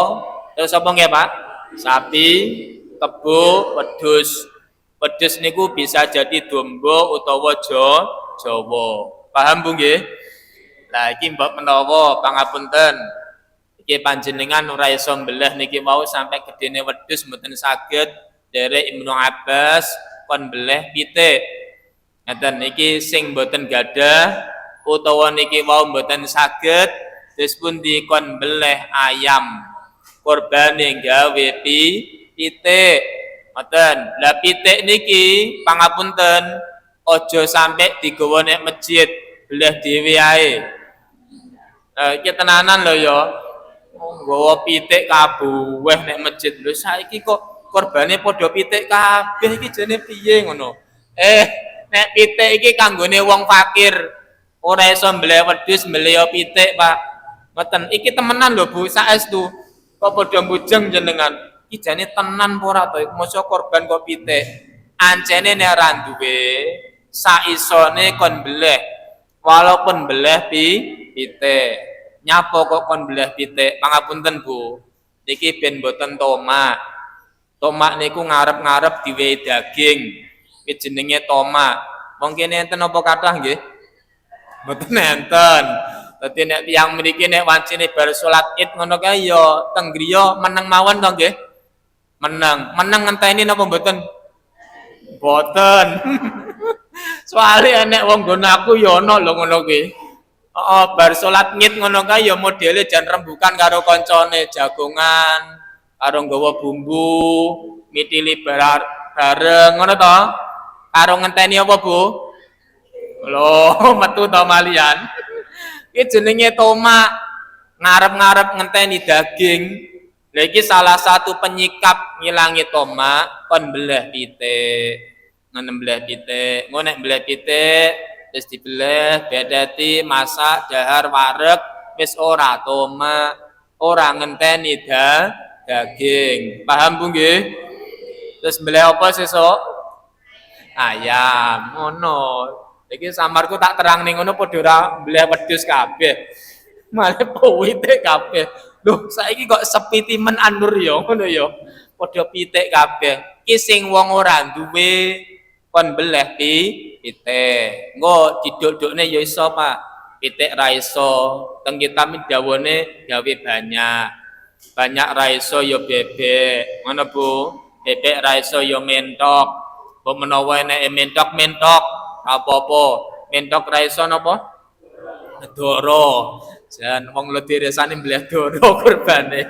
terus apa nggih, Pak? Sapi, kebo, wedhus. Wedhus niku bisa jadi domba utawa Jawa. Paham Bu nggih? Lah iki mbok menawa pangapunten. Iki panjenengan ora iso mbelah niki mau sampai gedene wedhus mboten saged derek Ibnu Abbas kon mbelah pitik. Ngeten iki sing mboten gadah utawa niki mau mboten saged terus pun dikon mbelah ayam. Korbane gawe pitik. Ngoten. Lah pitik niki pangapunten aja sampai digawa nek masjid, belah dhewe ae. Iki tenanan lho ya. Nggawa pitik kabuweh nek masjid. Lho saiki kok korbane padha pitik kabeh iki jane piye ngono. Nek pitik iki kanggone wong fakir. Ora iso mbleh wedhus, mbleh pitik, Pak. Ngoten. Iki temenan lho Bu, saestu. Kok padha mbujeng jenengan. Iki jane tenan apa ora to? Mosok korban kok pitik. Ancene nek ora duwe saisone kon mbleh. Walaupun mbleh pitik. Nyapa kok kon mbleh pitik? Pangapunten Bu. Niki ben mboten tomak. Tomak niku ngarep-ngarep diwehi daging. Iki jenenge tomak. Mungkin enten apa kathah nggih? Mboten enten. Dadi nek tiyang mriki nek wancine bar salat Id ngono kae ya teng griya meneng mawon to nggih? Meneng ngenteni napa mboten? Mboten. Soale enek wong nggon aku ya ana lho ngono kuwi. Heeh, bar salat Id ngono kae ya modele jan rembukan karo kancane jagongan, karo nggawa bumbu, mitili bareng ngono to. Karo ngenteni apa, Bu? Lho, metu to malian. Iki jenenge tomak. Ngarep-ngarep ngenteni daging. Lha iki salah satu penyikap ngilangi tomak kon mbleh pitik. Ngono mbleh pitik. Ngono nek mbleh pitik wis dibeleh, bedeti, masak, dahar, wareg, wis ora tomak, ora ngenteni daging. Paham Bu nggih? Terus mbleh apa sesuk? Ayam. Ngono. Iki samarku tak terang ning ngono padha ora mbleh wedhus kabeh. Male pitik kabeh. Lho, saiki kok sepi timen anur ya ngono ya. Padha pitik kabeh. Ki sing wong ora duwe kon mbleh pitik. Engko diduk-dukne ya iso, Pak. Pitik ra iso. Teng kitab dawane gawe banyak. Banyak ra iso ya bebek. Ngono Bu. Bebek ra iso ya mentok. Mbok menawa eneke mentok. Apa-apa, mentok ra iso napa? Doro. Jan wong le diresani mbleh doro kurbane.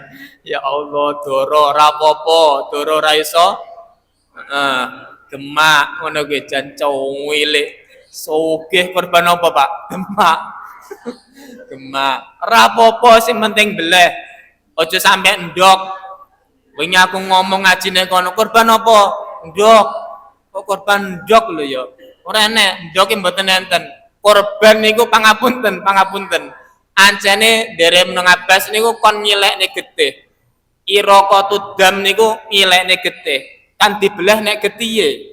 Ya Allah, doro ra apa-apa, doro ra iso. Heeh, gemak ngono kuwi jan cuwilik. Sugih kurban apa, Pak? Gemak. Gemak. Ra apa-apa sing penting mbleh. Aja sampe ndok. Wingi aku ngomong ngaji nek kono korban apa? Ndok. Kok korban ndok lho ya. Ora enek, ndok mboten enten. Korban niku pangapunten, pangapunten. Ancene derek meneng Abbas niku kon nyilekne getih. Iraka tudam niku nyilekne getih. Kan dibelah nek getihe.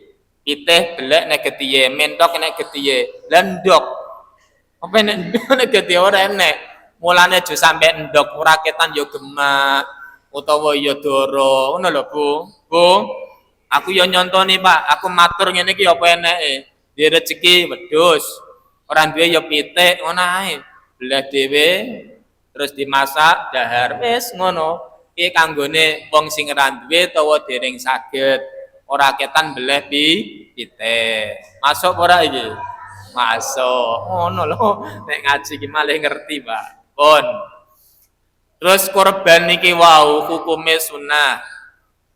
Pitih belek nek getihe, mentok nek getihe. Lah ndok. Apa nek nek getihe ora enek. Mulane aja sampe ndok ora ketan ya gemak utawa ya doro. Ngono lho, Bu. Bu, aku ya nyontoni, Pak. Aku matur ngene iki apa eneke? Di rezeki wedhus. Ora duwe ya pitik ngono ae. Belah dhewe terus dimasak dahar wis ngono. Iki kanggone wong sing ora duwe utawa dereng saged. Ora ketan belah pitik. Masuk ora iki? Masuk. Ngono lho. Nek ngaji iki malih ngerti, Pak. Pun. Terus korban niki wau hukume sunnah.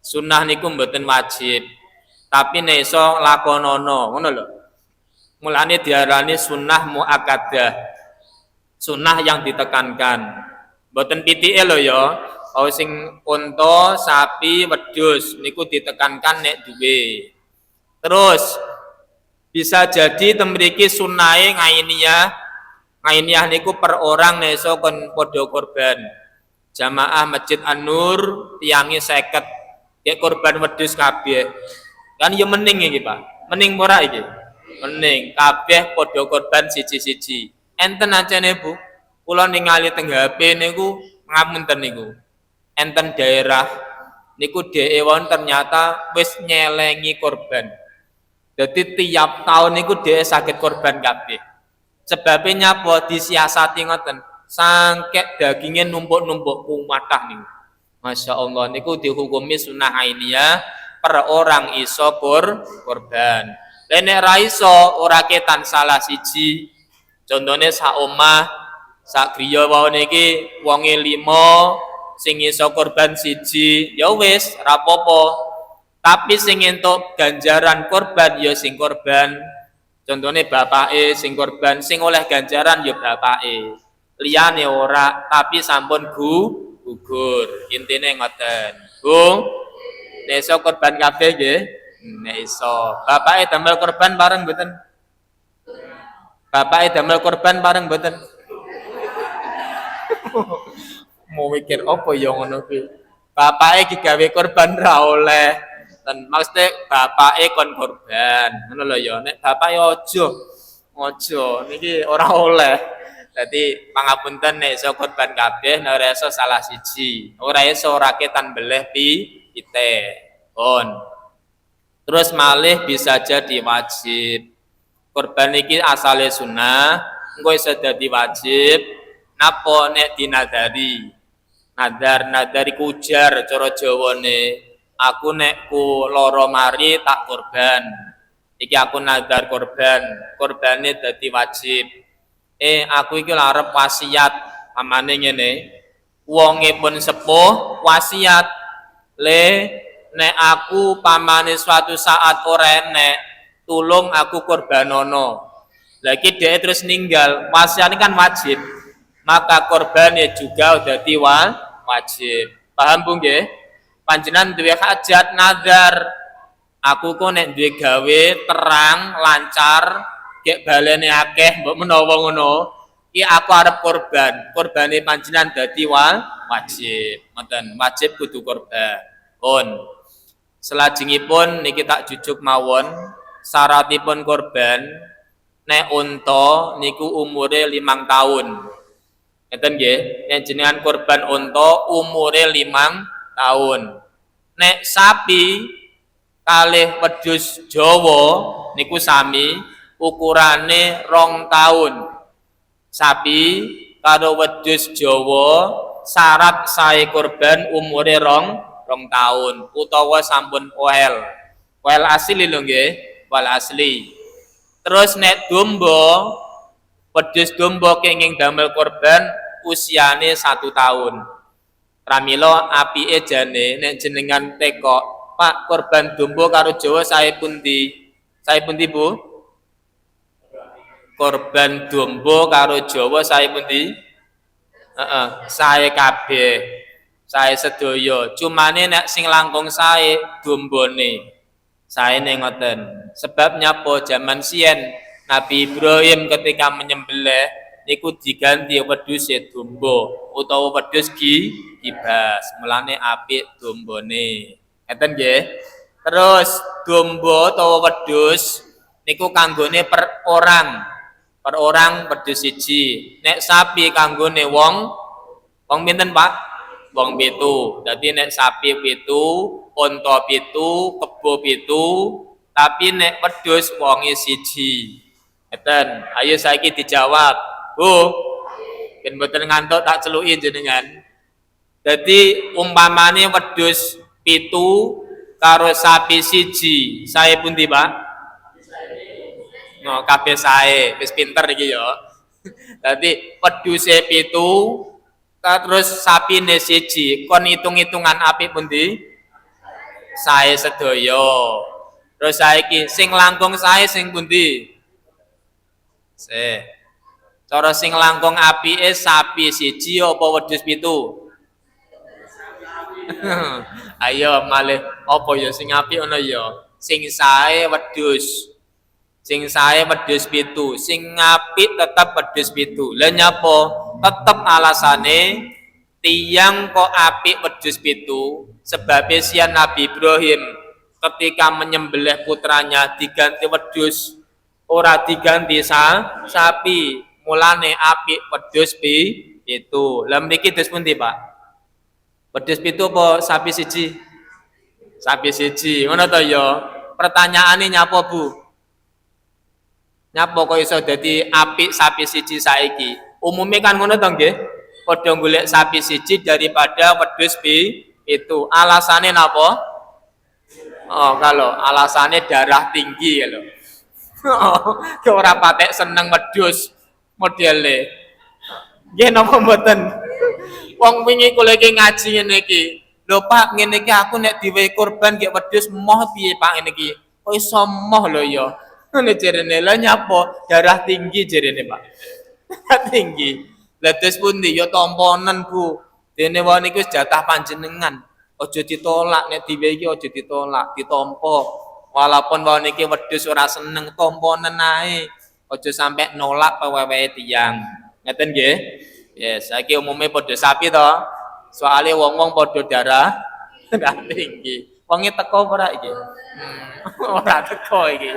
Sunnah niku mboten wajib. Tapi nek iso lakonono, ngono lho. Mulane diarani sunnah muakkadah. Sunnah yang ditekankan. Mboten pitike lho ya. Kalau sing unta, sapi, wedhus niku ditekankan nek duwe. Terus bisa jadi temriki sunnahe ngainiyah. Ngainiyah niku per orang nek iso kon padha korban. Jamaah Masjid An-Nur tiange 50. Nek korban wedhus kabeh. Kan ya mening iki, Pak. Mening ora iki? Mening kabeh padha korban siji-siji. Enten ancene, Bu. Kula ningali teng HP niku ngapunten niku. Enten daerah niku dheweke ternyata wis nyelengi korban. Jadi tiap tahun niku dhewe saged korban kabeh. Sebabnya nyapa disiasati ngoten. Sangkek dagingnya numpuk-numpuk kumatah niku. Masya Allah niku dihukumi sunnah ainiyah per orang iso korban. Nek ra iso ora ketan salah siji. Contone sak omah, sak griya wae niki wonge 5 sing iso korban siji, ya wis ra apa-apa. Tapi sing entuk ganjaran korban ya sing korban. Contone bapake sing korban, sing oleh ganjaran ya bapake. Liyane ora, tapi sampun gugur. Intine ngoten. Bu, nek iso korban kabeh nggih. Nek iso. Bapake damel korban bareng mboten? Bapake damel korban bareng mboten? Mau mikir apa ya ngono kuwi. Bapake digawe korban ra oleh. Dan maksudnya bapake kon korban. Ngono lho ya. Nek bapake aja. Aja niki ora oleh. Dadi pangapunten nek iso korban kabeh nek ora iso salah siji. Ora iso ora ketan beleh pitik. Pun. Terus malih bisa jadi wajib. Korban iki asale sunnah, engko iso dadi wajib. Napa nek dinadari? Nadar iku ujar cara Jawane. Aku nek ku lara mari tak korban. Iki aku nadar korban. Korbane dadi wajib. Aku iki arep wasiat amane ngene. Wonge pun sepuh wasiat. Nek aku pamane suatu saat ora enek, tulung aku korbanono. Lagi dia terus ninggal, wasiat ini kan wajib. Maka korbannya juga udah wajib. Paham Bu nggih? Panjenengan duwe hajat nadar. Aku kok nek duwe gawe terang, lancar, gek balene akeh mbok menawa ngono, iki aku arep korban. Korbane panjenengan dadi wajib. Ngoten, wajib kudu korban. Pun. Selajengipun niki tak jujuk mawon, syaratipun korban nek unta niku umure 5 tahun. Ngeten nggih, yen jenengan korban unta umure 5 tahun. Nek sapi kalih wedhus Jawa niku sami ukurane 2 tahun. Sapi karo wedhus Jawa syarat sae korban umure 2 tahun utawa sampun wel asli lho nggih, wel asli. Terus nek domba, wedhus domba kenging damel korban usiane 1 tahun. Pramila apike jane nek jenengan tekok, Pak korban domba karo Jawa sae pundi? Sae pundi Bu? Korban domba karo Jawa sae pundi? Sae kabeh. sae sedaya. Cumane nek sing langkung sae dombone. Saene ngoten. Sebab nyapa jaman siyen Nabi Ibrahim ketika menyembelih niku diganti wedhuse domba utawa wedhus gibas. Mulane apik dombone. Ngeten nggih. Terus domba utawa wedhus niku kanggone per orang. Per orang wedhus siji. Nek sapi kanggone wong pinten, Pak? Wong 7. Dadi nek sapi 7, unta 7, kebo 7, tapi nek wedhus wonge siji. Ngeten. Ayo saiki dijawab. Bu, ben mboten ngantuk tak celuki jenengan. Dadi umpamane wedhus 7 karo sapi siji, sae pundi, Pak? No, kabeh sae, wis pinter iki ya. Dadi wedhuse 7 terus sapine siji, kon hitung-hitungan apik pundi? Sae sedaya. Terus saiki sing langkung sae sing pundi? Cara sing langkung apike sapi siji apa wedhus 7? Ayo malih apa ya sing apik ana ya? Sing sae wedhus. Sing sae wedhus 7, sing apik tetep wedhus 7. Lah nyapa? Tetep alasane tiyang kok apik wedhus 7 sebab sian Nabi Ibrahim ketika menyembelih putranya diganti wedhus, ora diganti sapi. Mulane apik wedhus 7. Lah mriki dos pundi, Pak? Wedhus 7 apa sapi siji? Sapi siji. Ngono to ya. Pertanyaane nyapa, Bu? Nyapa kok iso dadi apik sapi siji saiki? Umume kan ngono to nggih. Padha golek sapi siji daripada wedhus itu. Alasane napa? Oh, kalau alasannya darah tinggi kalau. Ke ora patek seneng wedhus modele. Nggih napa mboten? Wong wingi kula iki ngaji ngene iki. Lho Pak, ngene iki aku nek diwehi kurban nggih wedhus moh piye Pak ngene iki? Kok iso moh lho ya. Ngene jerene lha nyapa? Darah tinggi jerene Pak. Tinggi. Lah terus pundi ya tamponen Bu. Dene wae niku jatah panjenengan. Aja ditolak nek diwehi iki aja ditolak, ditampa. Walaupun wae niki wedhus ora seneng tamponen ae. Aja sampai nolak pewewehe tiyang. Ngeten nggih? Yes, saiki umume padha sapi to. Soale wong-wong padha darah tinggi. Wonge teko ora iki? Ora teko iki.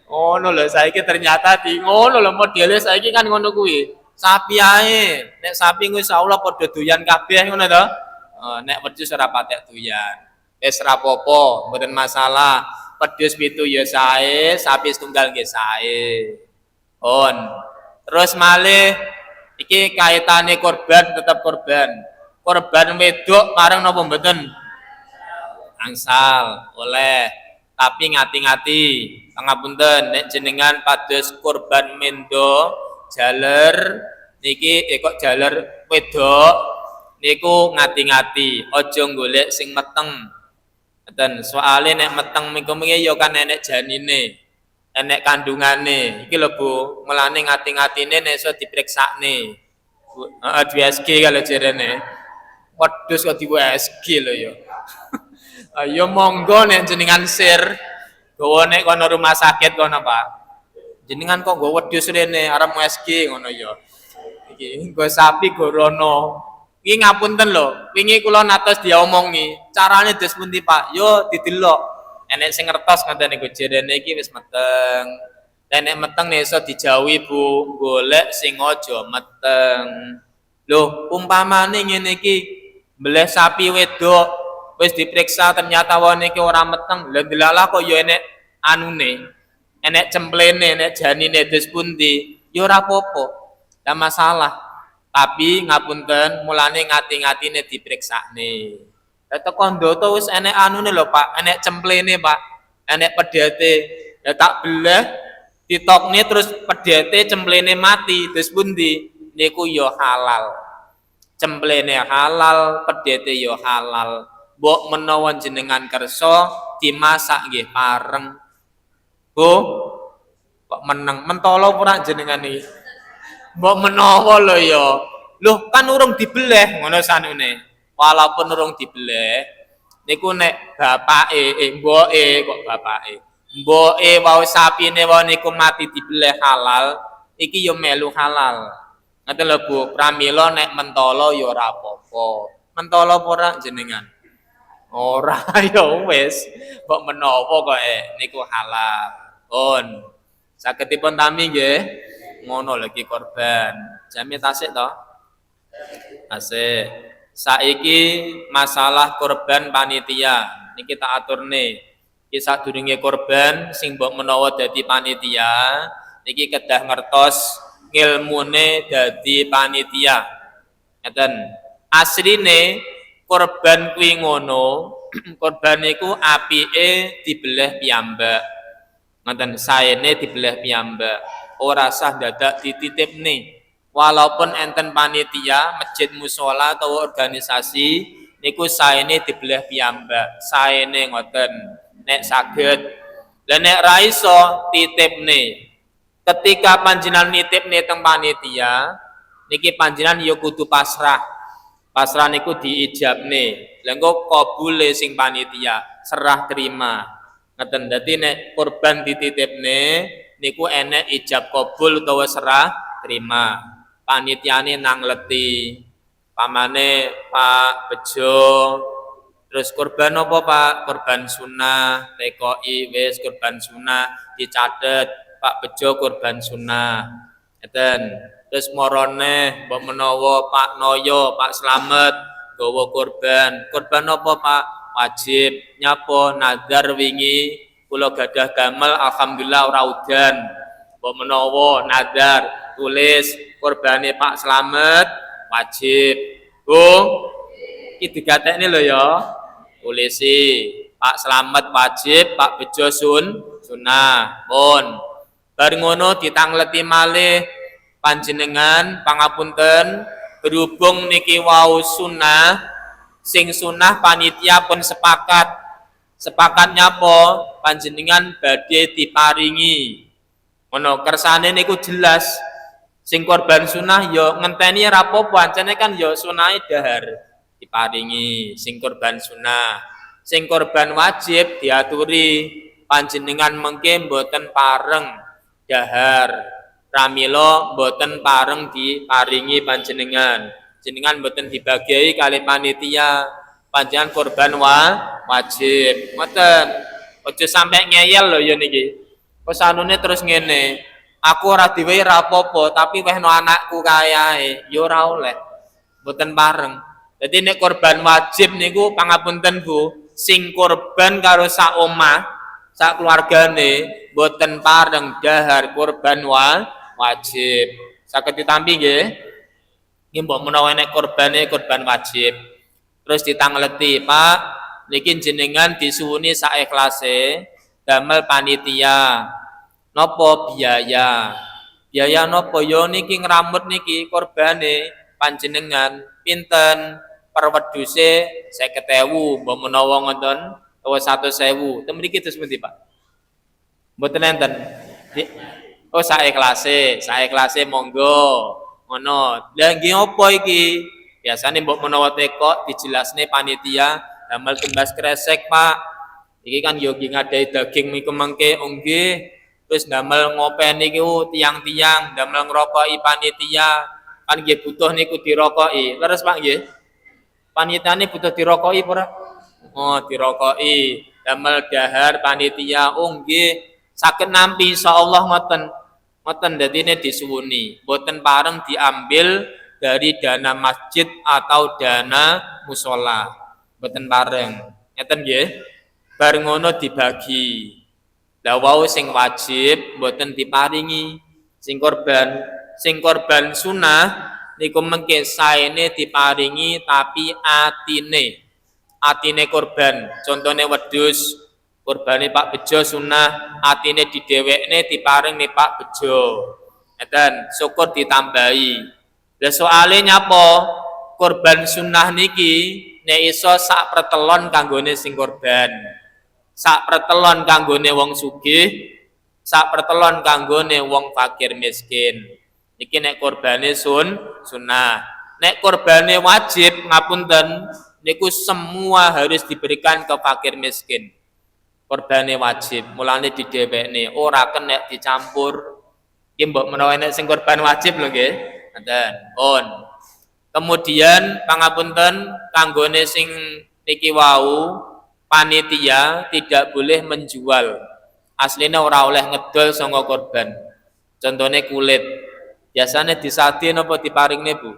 Ngono lho saiki ternyata di ngono lho modele saiki kan ngono kuwi. Sapi ae, nek sapi ku insyaallah padha doyan kabeh ngono to. Nek wedhus ora patek doyan. Wis ora apa-apa, mboten masalah. Wedhus 7 ya sae, sapi setunggal nggih sae. On. Terus malih iki kaitane korban tetep korban. Korban wedok bareng napa mboten? Angsal, oleh. Tapi ngati-ngati, pangapunten nek jenengan pados korban mendo jaler niki kok jaler wedok niku ngati-ngati, aja golek sing meteng. Ngoten, soale nek meteng mengko-mengko ya kan enek janine, enek kandungane. Iki lho Bu, mulane ngati-ngatine nek iso dipriksakne. Heeh, di USG kalau jarene. Wedhus kok di USG lho ya. Ayo monggo nek jenengan share gawa nek kono rumah sakit kono Pak. Jenengan kok nggo wedhus rene arep USG ngono ya. Iki nggo sapi gorono. Iki ngapunten lho, wingi kula natos diomongi, carane dos pundi Pak? Yo didelok. Enek sing ngertos ngoten niku jerene iki wis meteng. Nek meteng iso dijauhi Bu, golek sing aja meteng. Lho, umpamane ngene iki, mbleh sapi wedok wis diperiksa ternyata wong iki ora meteng. Lha delalah kok ya enek anune. Enek cemplene, enek janine dos pundi? Ya ora apa-apa. Lah masalah. Tapi ngapunten mulane ngati-ngatine diperiksane. Lah teko ndoto wis enek anune lho Pak, enek cemplene Pak, enek pedhete. Ya tak beleh ditokne terus pedhete cemplene mati, terus pundi? Niku ya halal. Cemplene halal, pedhete ya halal. Mbok menawa jenengan kersa dimasak nggih pareng. Bu, kok meneng mentolo ora jenengan iki? Mbok menawa lho ya Loh, kan urung dibeleh ngono sanune. Walaupun urung dibeleh, niku nek bapake, mboke kok bapake. Mboke wau sapine wau niku mati dibeleh halal, iki yo melu halal. Ngoten lho Bu, pramila nek mentolo ya ora apa-apa. Mentolo apa ora jenengan? Ora ya wis, kok menawa kok niku halal. Pun. Sagedipun tami nggih. Ngono lagi korban. Jami tasik to? Tasik. Saiki masalah korban panitia. Niki tak aturne. Iki sadurunge korban sing mbok menawa dadi panitia, niki kedah ngertos ngilmune dadi panitia. Ngeten. Asline korban kuwi ngono, korban niku apike dibeleh piyambak. Ngoten saene dibeleh piyambak. Ora sah dadak dititipne. Walaupun enten panitia, masjid mushola atau organisasi niku saene dibeleh piyambak. Saene ngoten. Nek saged. Lah nek ra iso titipne. Ketika panjenengan nitipne teng panitia, niki panjenengan ya kudu pasrah. Pasrah niku diijabne. Lha engko kabule sing panitia, serah terima. Ngeten dadi nek korban dititipne niku enek ijab kabul utawa serah terima. Panitiane nangleti. Pamane Pak Bejo, terus korban apa Pak? Korban sunnah, TKI wis korban sunnah dicatet Pak Bejo korban sunnah. Ngeten. Terus morone mbok menawa Pak Noyo, Pak Slamet gawa korban. Korban apa Pak? Wajib nyapa nazar wingi kula gadah damel alhamdulillah ora udan. Mbok menawa nazar tulis korbane Pak Slamet wajib. Bu, iki digatekne lho ya. Tulisi Pak Slamet wajib, Pak Bejo sunnah. Pun. Bar ngono ditangleti malih panjenengan pangapunten berhubung niki wau sunnah sing sunnah panitia pun sepakatnya apa panjenengan badhe diparingi ngono kersane niku jelas sing korban sunnah yo ngenteni ra apa-apa ancene kan yo sunahe dahar diparingi sing korban sunnah sing korban wajib diaturi panjenengan mengke mboten pareng dahar pramila mboten pareng diparingi panjenengan jenengan mboten dibagiai kali panitia panjenengan korban wajib ngoten aja sampai ngeyel lho ya niki pesanune terus ngene aku ora diwehi ra apa-apa tapi wehno anakku kayae ya ora oleh mboten pareng dadi nek korban wajib niku pangapunten Bu sing korban karo sak omah sak keluargane mboten pareng dahar korban wajib saged ditampi nggih nggih mbok menawa nek korbane korban wajib terus ditangleti Pak niki jenengan disuwuni sak ikhlase damel panitia napa biaya napa yo niki ngramut niki korbane panjenengan pinten per wedhuse 50.000 mbok menawa ngoten utawa 100.000 ten mriki terus pundi Pak mboten enten oh sak ikhlase monggo ngono. Lah nggih apa iki? Biasane mbok menawa teko dijelasne panitia damel tumbas kresek, Pak. Iki kan yo nggih ngadahi daging niku mengke nggih. Terus damel ngopeni niku tiang-tiang damel ngrokoki panitia. Kan nggih butuh niku dirokoki. Leres Pak nggih? Panitiane butuh dirokoki apa ora? Oh, dirokoki. Damel dahar panitia nggih saged nampi insyaallah ngoten. Ngoten dadine disuwuni, boten pareng diambil dari dana masjid atau dana mushola. Boten pareng. Ngeten nggih. Bar ngono dibagi. Lah wau sing wajib boten diparingi. Sing korban sunnah niku mengke saene diparingi tapi atine korban. Contone wedhus korbane Pak Bejo sunnah atine didhewekne diparing nih Pak Bejo ngeten syukur ditambahi lah soale nyapa korban sunnah niki nek iso sak pertelon kanggone sing korban sak pertelon kanggone wong sugih sak pertelon kanggone wong fakir miskin iki nek korbane sunnah nek korbane wajib ngapunten niku semua harus diberikan ke fakir miskin. Korbane wajib, mulane didhewekne, ora kena dicampur. Iki mbok menawa nek sing korban wajib lho nggih. Ngoten. Pun. Kemudian pangapunten kanggone sing niki wau panitia tidak boleh menjual. Aslinya ora oleh ngedol saka korban. Contohnya kulit. Biasanya disate napa diparingne, Bu?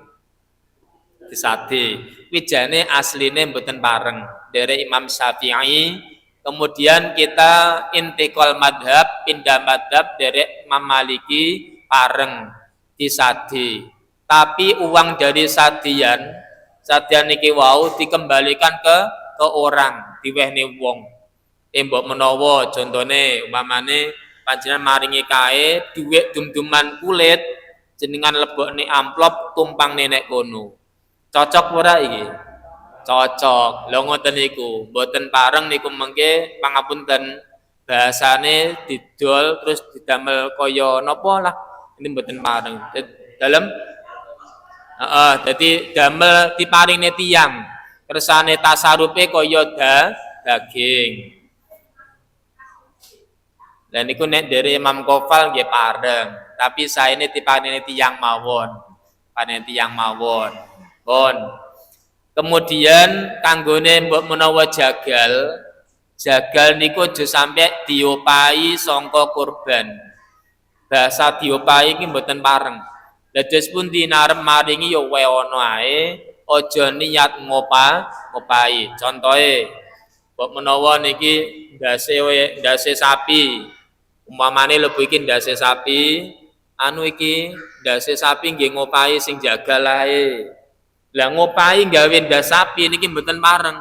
Disate. Wijane asline mboten pareng. Dari Imam Syafi'i, kemudian kita intikal madhab, pindah madhab dari Imam Maliki pareng disate. Tapi uang dari sadian niki wau dikembalikan ke orang, diwehne wong. Mbok menawa contone umpamane panjenengan maringi kae dhuwit dum-duman kulit jenengan lebokne amplop tumpang nenek kono. Cocok ora iki? Cocok. Lha ngoten niku, mboten pareng niku mengke pangapunten bahasane didol terus didamel kaya napa lah. Ini mboten pareng. Dalem dadi damel diparingne tiyang. Kersane tasarupe kaya daging. Dan niku nek dari Imam Kofal nggih pareng, tapi saene diparingne tiyang mawon. Panen tiyang mawon. Pun. Kemudian kanggone mbok menawa jagal niku aja sampe diopahi sangka kurban. Bahasa diopahi iki mboten pareng. Dados pun dinarep maringi ya wae ana ae, aja niat ngopahi. Contohe, mbok menawa niki ndase sapi. Umpamane lebu iki ndase sapi, anu iki ndase sapi nggih ngopahi sing jagal ae. Lah ngopahi gawe ndas sapi niki mboten pareng.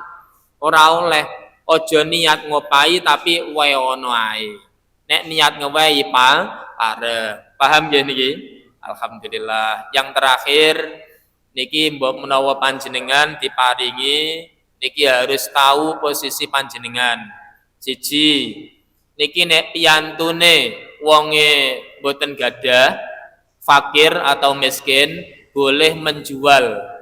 Ora oleh. Aja niat ngopahi tapi wae ana ae. Nek niat ngewehi pareng. Paham nggih niki? Alhamdulillah. Yang terakhir niki mbok menawa panjenengan diparingi niki harus tahu posisi panjenengan. Siji, niki nek piyantune wonge mboten gadah, fakir atau miskin, boleh menjual.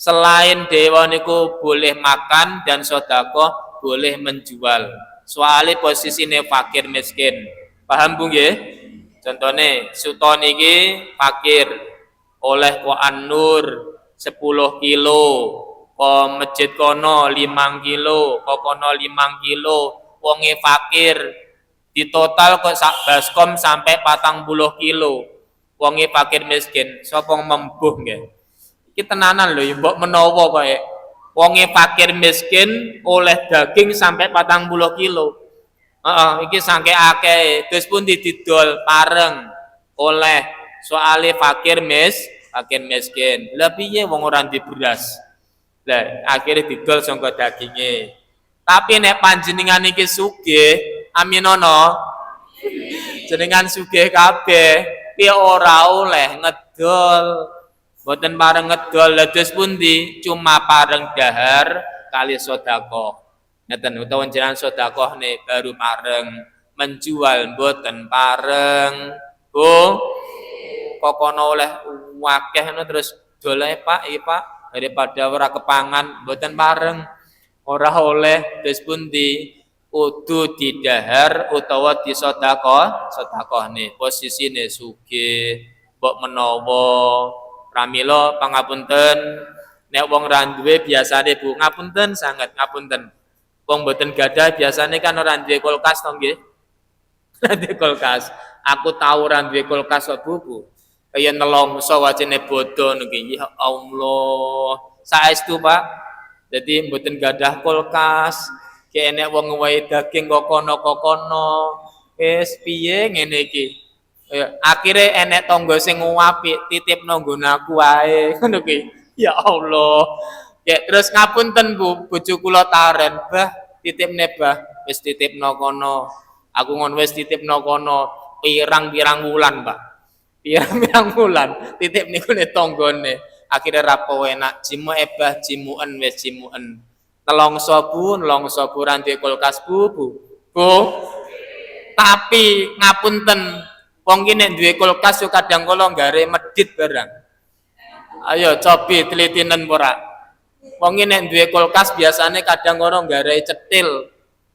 Selain dewa niku boleh makan dan sedekah boleh menjual. Soale posisine fakir miskin. Paham Bu nggih? Contohnya, suto niki fakir oleh ko An-Nur 10 kilo, ko masjid kono 5 kilo, ko kono 5 kilo, wonge fakir di total kok sak baskom sampai 40 kilo, wonge fakir miskin, sapa membuh nggih. Iki tenanan lho, mbok menawa kowe wonge fakir miskin oleh daging sampai 40 kilo. Iki sangke akeh, terus pun didol pareng oleh soale fakir miskin. Lah piye wong ora ndek beras. Lah akhire didol sangka daginge. Tapi nek panjenengan iki sugih, aminono. Jenengan sugih kabeh, piye ora oleh ngedol. Mboten pareng ngedol, lha terus pundi? Cuma pareng dahar kali sedekah. Ngeten utawa jenengan sedekah nih baru pareng, menjual mboten pareng. Bu, kok kono oleh wakeh terus dolae Pak, iki Pak, daripada ora kepangan mboten pareng. Ora oleh terus pundi? Kudu didahar utawa disedekah nih. Posisine sugih, mbok menawa pramila pangapunten nek wong ra duwe biasane Bu, ngapunten sangat ngapunten. Wong mboten gadah biasane kan ora duwe kulkas to nggih. Ora duwe kulkas. Aku tau ora duwe kulkas kok Bu. Kaya nelongso wajene bodho niki. Ya Allah. Saestu Pak. Jadi mboten gadah kulkas. Ki enek wong ngwehi daging kok kono. Wis piye ngene iki? Akhire enek tangga sing apik titipno nggon aku wae. Ngono ki. Ya Allah. Ya terus ngapunten Bu, bojo kula taren, Bah, titipne Bah, wis titipno kono. Aku ngon wis titipno kono pirang-pirang wulan, Pak. Pirang-pirang wulan titip niku ne tanggane. Akhire ra enak, jimu Bah, jimuken wis jimuken. Nelongso Bu ora duwe kulkas Bu. Tapi ngapunten, wong ki nek duwe kulkas yo kadang kala gare medhit barang. Ayo cobi telitinen ora. Wong nek duwe kulkas biasane kadang ngono nggarai cetil.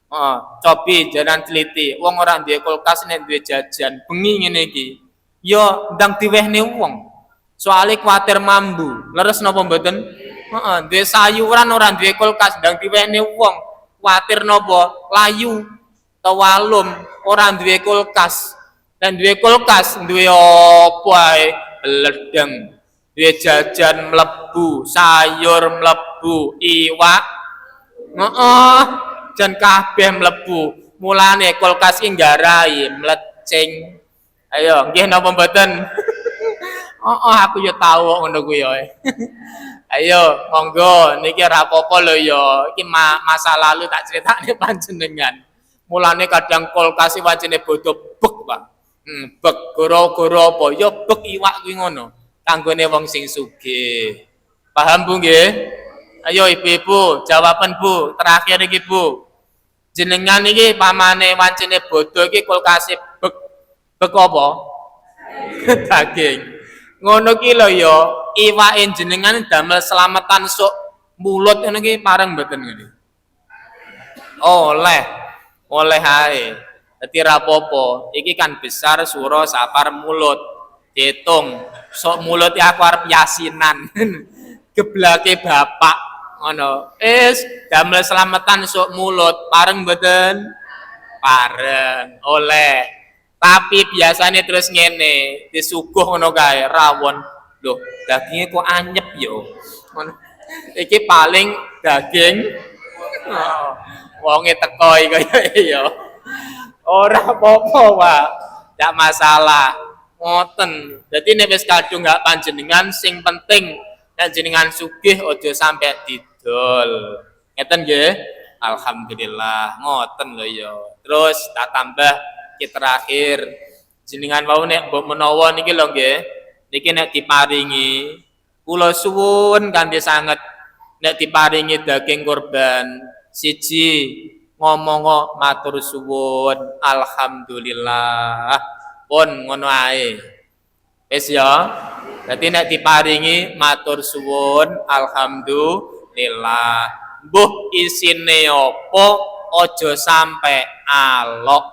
Oh, cobi jalan teliti. Wong ora duwe kulkas nek duwe jajan, bengi ngene iki. Yo ndang diwehne wong. Soale kuwatir mambu. Leres napa mboten? Heeh, duwe sayuran ora duwe kulkas ndang diwehne wong. Kuwatir napa? Layu atau walum ora duwe kulkas. Dan duwe kulkas duwe apa ae? Bledeng. Duwe jajan mlebu, sayur mlebu, iwak heeh, jan kabeh mlebu. Mulane kulkas iki nggarai mlecing. Ayo, nggih napa mboten? Heeh, aku yo tau ngono kuwi yo. Ayo, monggo niki ora apa-apa lho yo. Iki masa lalu tak critakne panjenengan. Mulane kadang kulkas iki wajine bodho bek, Pak. Bek goro-goro apa? Yo bek iwak kuwi ngono. Kanggone wong sing sugih. Paham Bu nggih? Ayo ibu-ibu, jawaban Bu. Terakhir iki Bu. Jenengan iki pamane wancine bodho iki kulkase bek bek apa? Daging. Ngono ki lho ya, iwake jenengan damel selamatan sok mulut ngono ki pareng mboten ngene. Oleh. Oleh ae. Dadi rapopo, iki kan besar sura sapar mulut. Diitung sok mulut ya aku arep yasinan. Geblake bapak ngono. Damel selamatan sok mulut pareng mboten? Pareng. Oleh. Tapi biasanya terus ngene, disuguh ngono kae rawon. Loh, dagingnya kok anyep yo. Ngono. Iki paling daging oh, wonge teko iki ya. Ora apa-apa, Pak. Ndak masalah. Ngoten. Dadi nek wis kadung gak panjenengan sing penting nek jenengan sugih aja sampai didol. Ngeten nggih? Alhamdulillah. Ngoten lho ya. Terus tak tambah ki terakhir jenengan wau nek mbok menawa niki lho nggih. Niki nek diparingi kula suwun kanthi sanget nek diparingi daging kurban siji ngomong matur suwun alhamdulillah pun ngono ae wis ya dadi nek diparingi matur suwun alhamdulillah mbuh isine apa aja sampe alok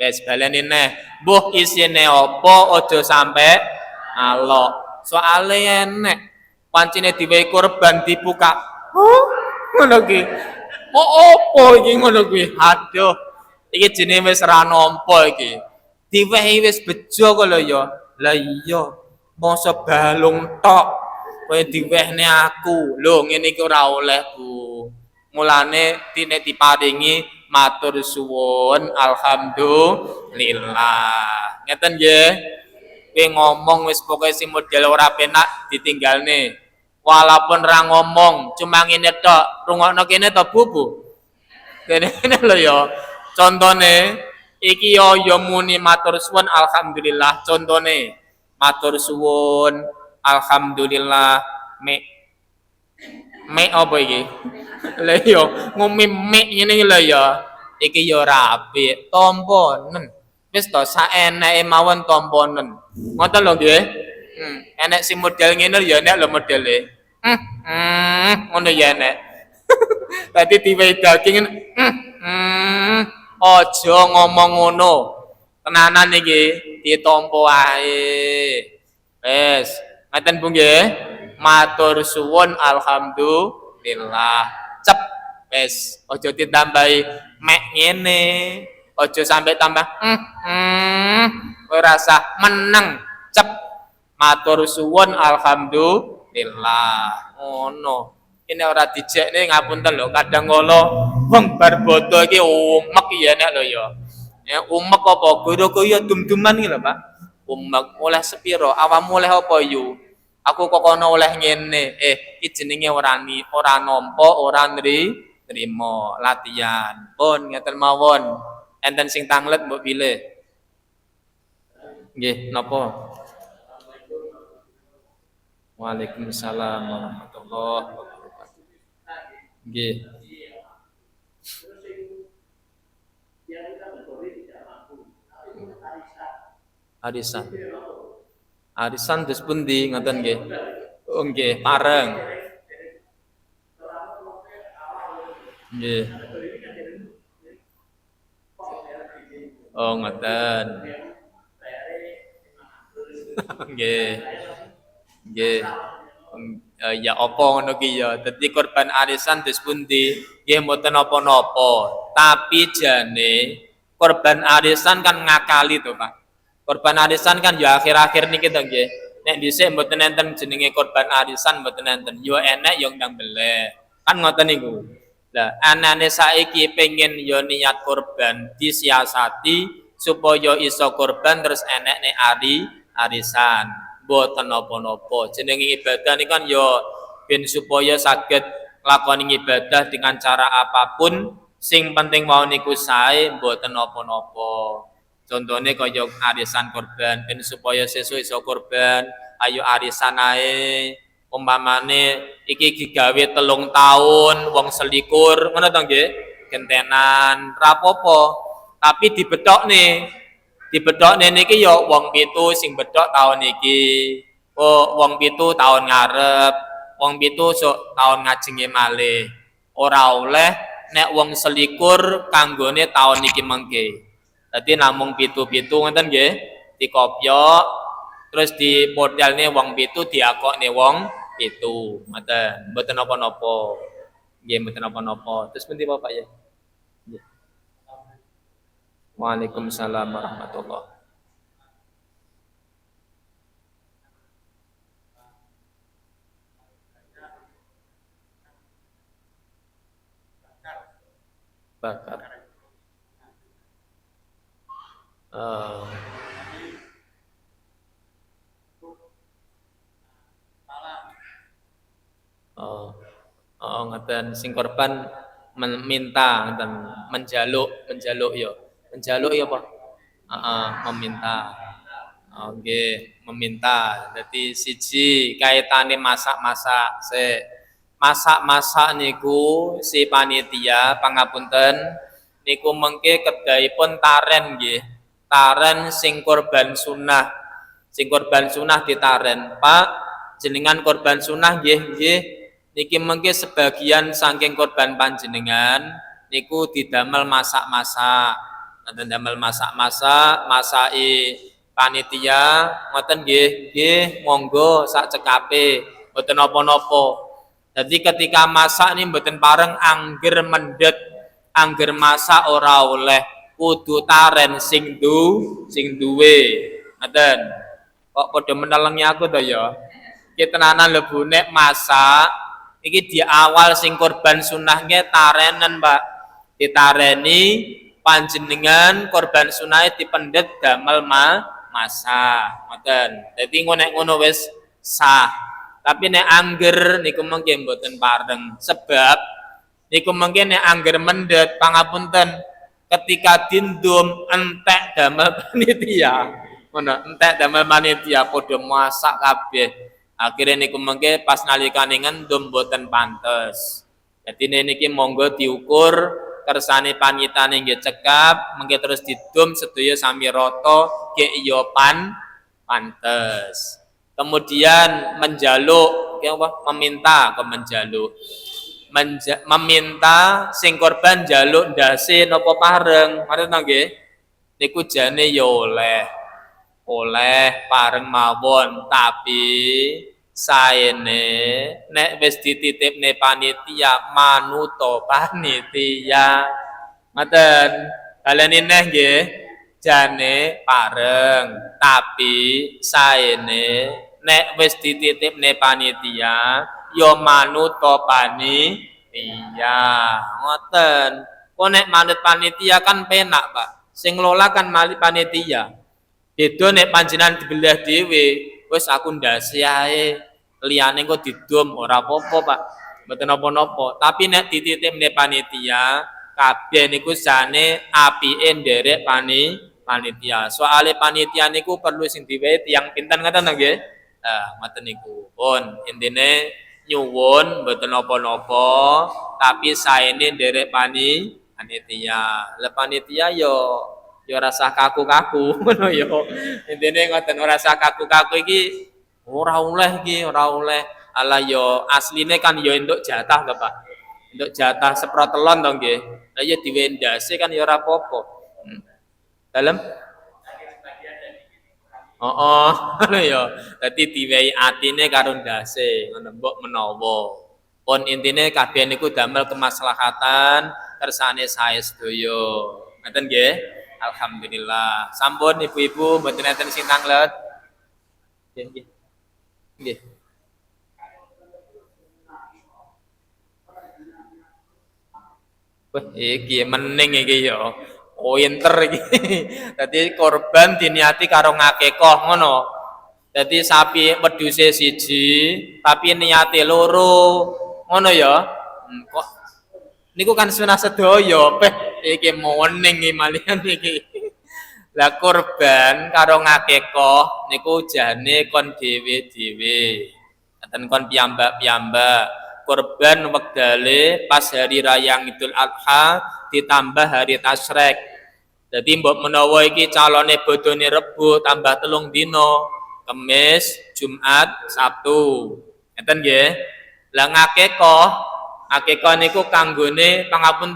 wis baleni neh mbuh isine apa aja sampe alok soale enek pancene diwehi kurban dibuka ngono ki oh opo iki ngono kuwi aduh iki jenenge wis ra nampa iki diwehi wis bejo kok lho ya lah iya masa balung tok kowe diwehne aku lho ngene iki ora oleh Bu mulane nek diparingi matur suwun alhamdulillah ngeten nggih kowe ngomong wis pokoke sing model ora penak ditinggalne walaupun ra ngomong cuma ngene tok rungokno kene to Bu kene lho ya contone iki ya muni matur suwun alhamdulillah contone matur suwun alhamdulillah mek apa iki lha ya ngombe mek ngene lho ya iki ya ora apik tamponen wis to saeneke mawon tamponen ngoten lho nggih enek sing model ngene ya enek lho modele ngono ya enek tadi diwehi daging aja ngomong ngono tenanan iki ditampa ae wis ngaten Bu nggih matur suwun alhamdulillah cep wis aja ditambahi mek ngene aja sampai tambah kowe rasa meneng cep matur suwun alhamdulillah ngono ini ora dijekne ngapunten lho kadang kala wong bar bodo iki umek ya nek lho ya ya umek apa goro-goro dum-duman iki lho Pak umek oleh sepiro awam oleh apa yu aku kok kono oleh ngene iki jenenge ora nampa ora nrimo latihan pun ngeten mawon enten sing tanglet mbok pilih nggih napa Waalaikumsalam warahmatullahi wabarakatuh nggih arisan arisan terus pundi ngoten nggih Oh nggih, pareng. Nggih. Oh ngoten. Nggih. Nggih. Ya apa ngono ki ya. Dadi korban arisan dos pundi? Nggih mboten napa-napa. Tapi jane korban arisan kan ngakali to, Pak. Korban arisan kan ya akhir-akhir niki to nggih. Nek dhisik mboten enten jenenge korban arisan mboten enten. Yo enek yo ndang beleh. Kan ngoten niku. Lah anane saiki pengen yo niat korban disiasati supaya iso korban terus enek nek arisan. Mboten napa-napa. Jenenge ibadah niku kan yo ben supaya saged nglakoni ibadah dengan cara apapun sing penting mau niku sae mboten napa-napa. Contohnya kaya arisan korban ben supaya sesuk iso korban, ayo arisan ae. Umpamane iki digawe 3 tahun wong selikur, ngono to nggih? Gentenan rapopo. Tapi dibethokne niki ya wong 7 sing bethok tahun iki. Oh, wong 7 tahun ngarep, wong 7 sok tahun ngajenge malih. Ora oleh nek wong selikur kanggone tahun iki mengke. Dadi namung 7-7 ngoten nggih, dikopyok terus di modelne wong 7 diakokne wong 7. Ngoten, mboten napa-napa. Nggih mboten napa-napa. Terus pundi Bapak ya? Nggih. Waalaikumsalam warahmatullahi. Bakar. Oh, oh, oh, ngoten sing korban meminta ngoten, menjaluk ya. Menjaluk ya apa? Heeh, meminta. Oke, meminta. Jadi siji kaitane masak-masak. Masak-masak niku si panitia pangapunten niku mengke kedahipun taren nggih. Taren sing korban sunah. Sing korban sunah ditaren. Pak, jenengan korban sunah nggih. Niki mengke sebagian saking korban panjenengan niku didamel masak-masak. Nanten damel masak-masak, masaki panitia ngoten nggih, monggo sak cekape, mboten napa-napa. Jadi ketika masak ini mboten pareng angger mendet, angger masak ora oleh kudu taren sing duwe. Ngoten. Kok padha menelengi aku to ya. Iki tenanan lebu nek masak iki di awal sing korban sunahnya tarenen, Pak. Ditareni panjenengan korban sunah dipendet damel masak. Ngoten. Dadi ngono wis sah. Tapi nek angger niku mungkin mboten pareng sebab niku mungkin nek angger mendet pangapunten ketika dindum entek damel panitia. Ngono, entek damel panitia padha masak kabeh. Akhirnya niku mengke pas nalikane ngendum mboten pantes. Jadi niki monggo diukur kersane panyitane nggih cekap, mengke terus didum sedaya sami rata nggih iya pantes. Kemudian menjaluk, meminta ke menjaluk. Meminta sing korban njaluk ndase napa pareng, ngoten nggih. Niku jane ya oleh pareng mawon tapi saene nek wis dititipne panitia manuto panitia ngoten baleni neh nggih jane pareng tapi saene nek wis dititipne panitia ya manuto panitia ngoten kok nek manut panitia kan penak Pak sing ngelola kan mali panitia. Beda nek panjenengan dibelah dhewe, wis aku ndase ae. Liyane kok didum ora apa-apa, Pak. Mboten napa-napa. Tapi nek dititipne panitia, kabeh niku jane apike nderek panitia. Soale panitia niku perlu sing diwehi tiyang pinten ngoten nggih. Nah, ngoten niku. Pun intine nyuwun mboten napa-napa, tapi saene nderek panitia. Lah panitia yo rasa kaku-kaku ngono yo. Intine ngoten ora usah kaku-kaku iki Ora oleh iki, ora oleh. Ala yo asline kan yo entuk jatah to, Pak. Entuk jatah seprotelon to nggih. Lah ya diwendase kan ya ora apa-apa. Hmm. Dalem? Oh, ngono ya. Dadi diwehi atine karo ndase, ngono mbok menawa. Pun intine kabeh niku damel kemaslahatan kersane sae sedaya. Ngoten nggih? Alhamdulillah. Sampun ibu-ibu mboten enten sing tanglet. Nggih, nggih. Nggih. Wah, iki mening iki ya. Pinter iki. Dadi korban diniati karo ngakekah ngono. Dadi sapi wedhuse siji, tapi niate loro. Ngono ya. Kok niku kan sunah sedaya, peh iki mening iki malian iki. Lah korban karo ngakekah niku jane kon dhewe-dhewe. Enten kon piyambak-piyambak. Korban wektale pas hari raya Idul Adha ditambah hari tasyrik. Jadi mbok menawa iki calone bodone Rebo tambah 3 dina. Kamis, Jumat, Sabtu. Ngeten nggih. Lah ngakekah niku kanggone pangapun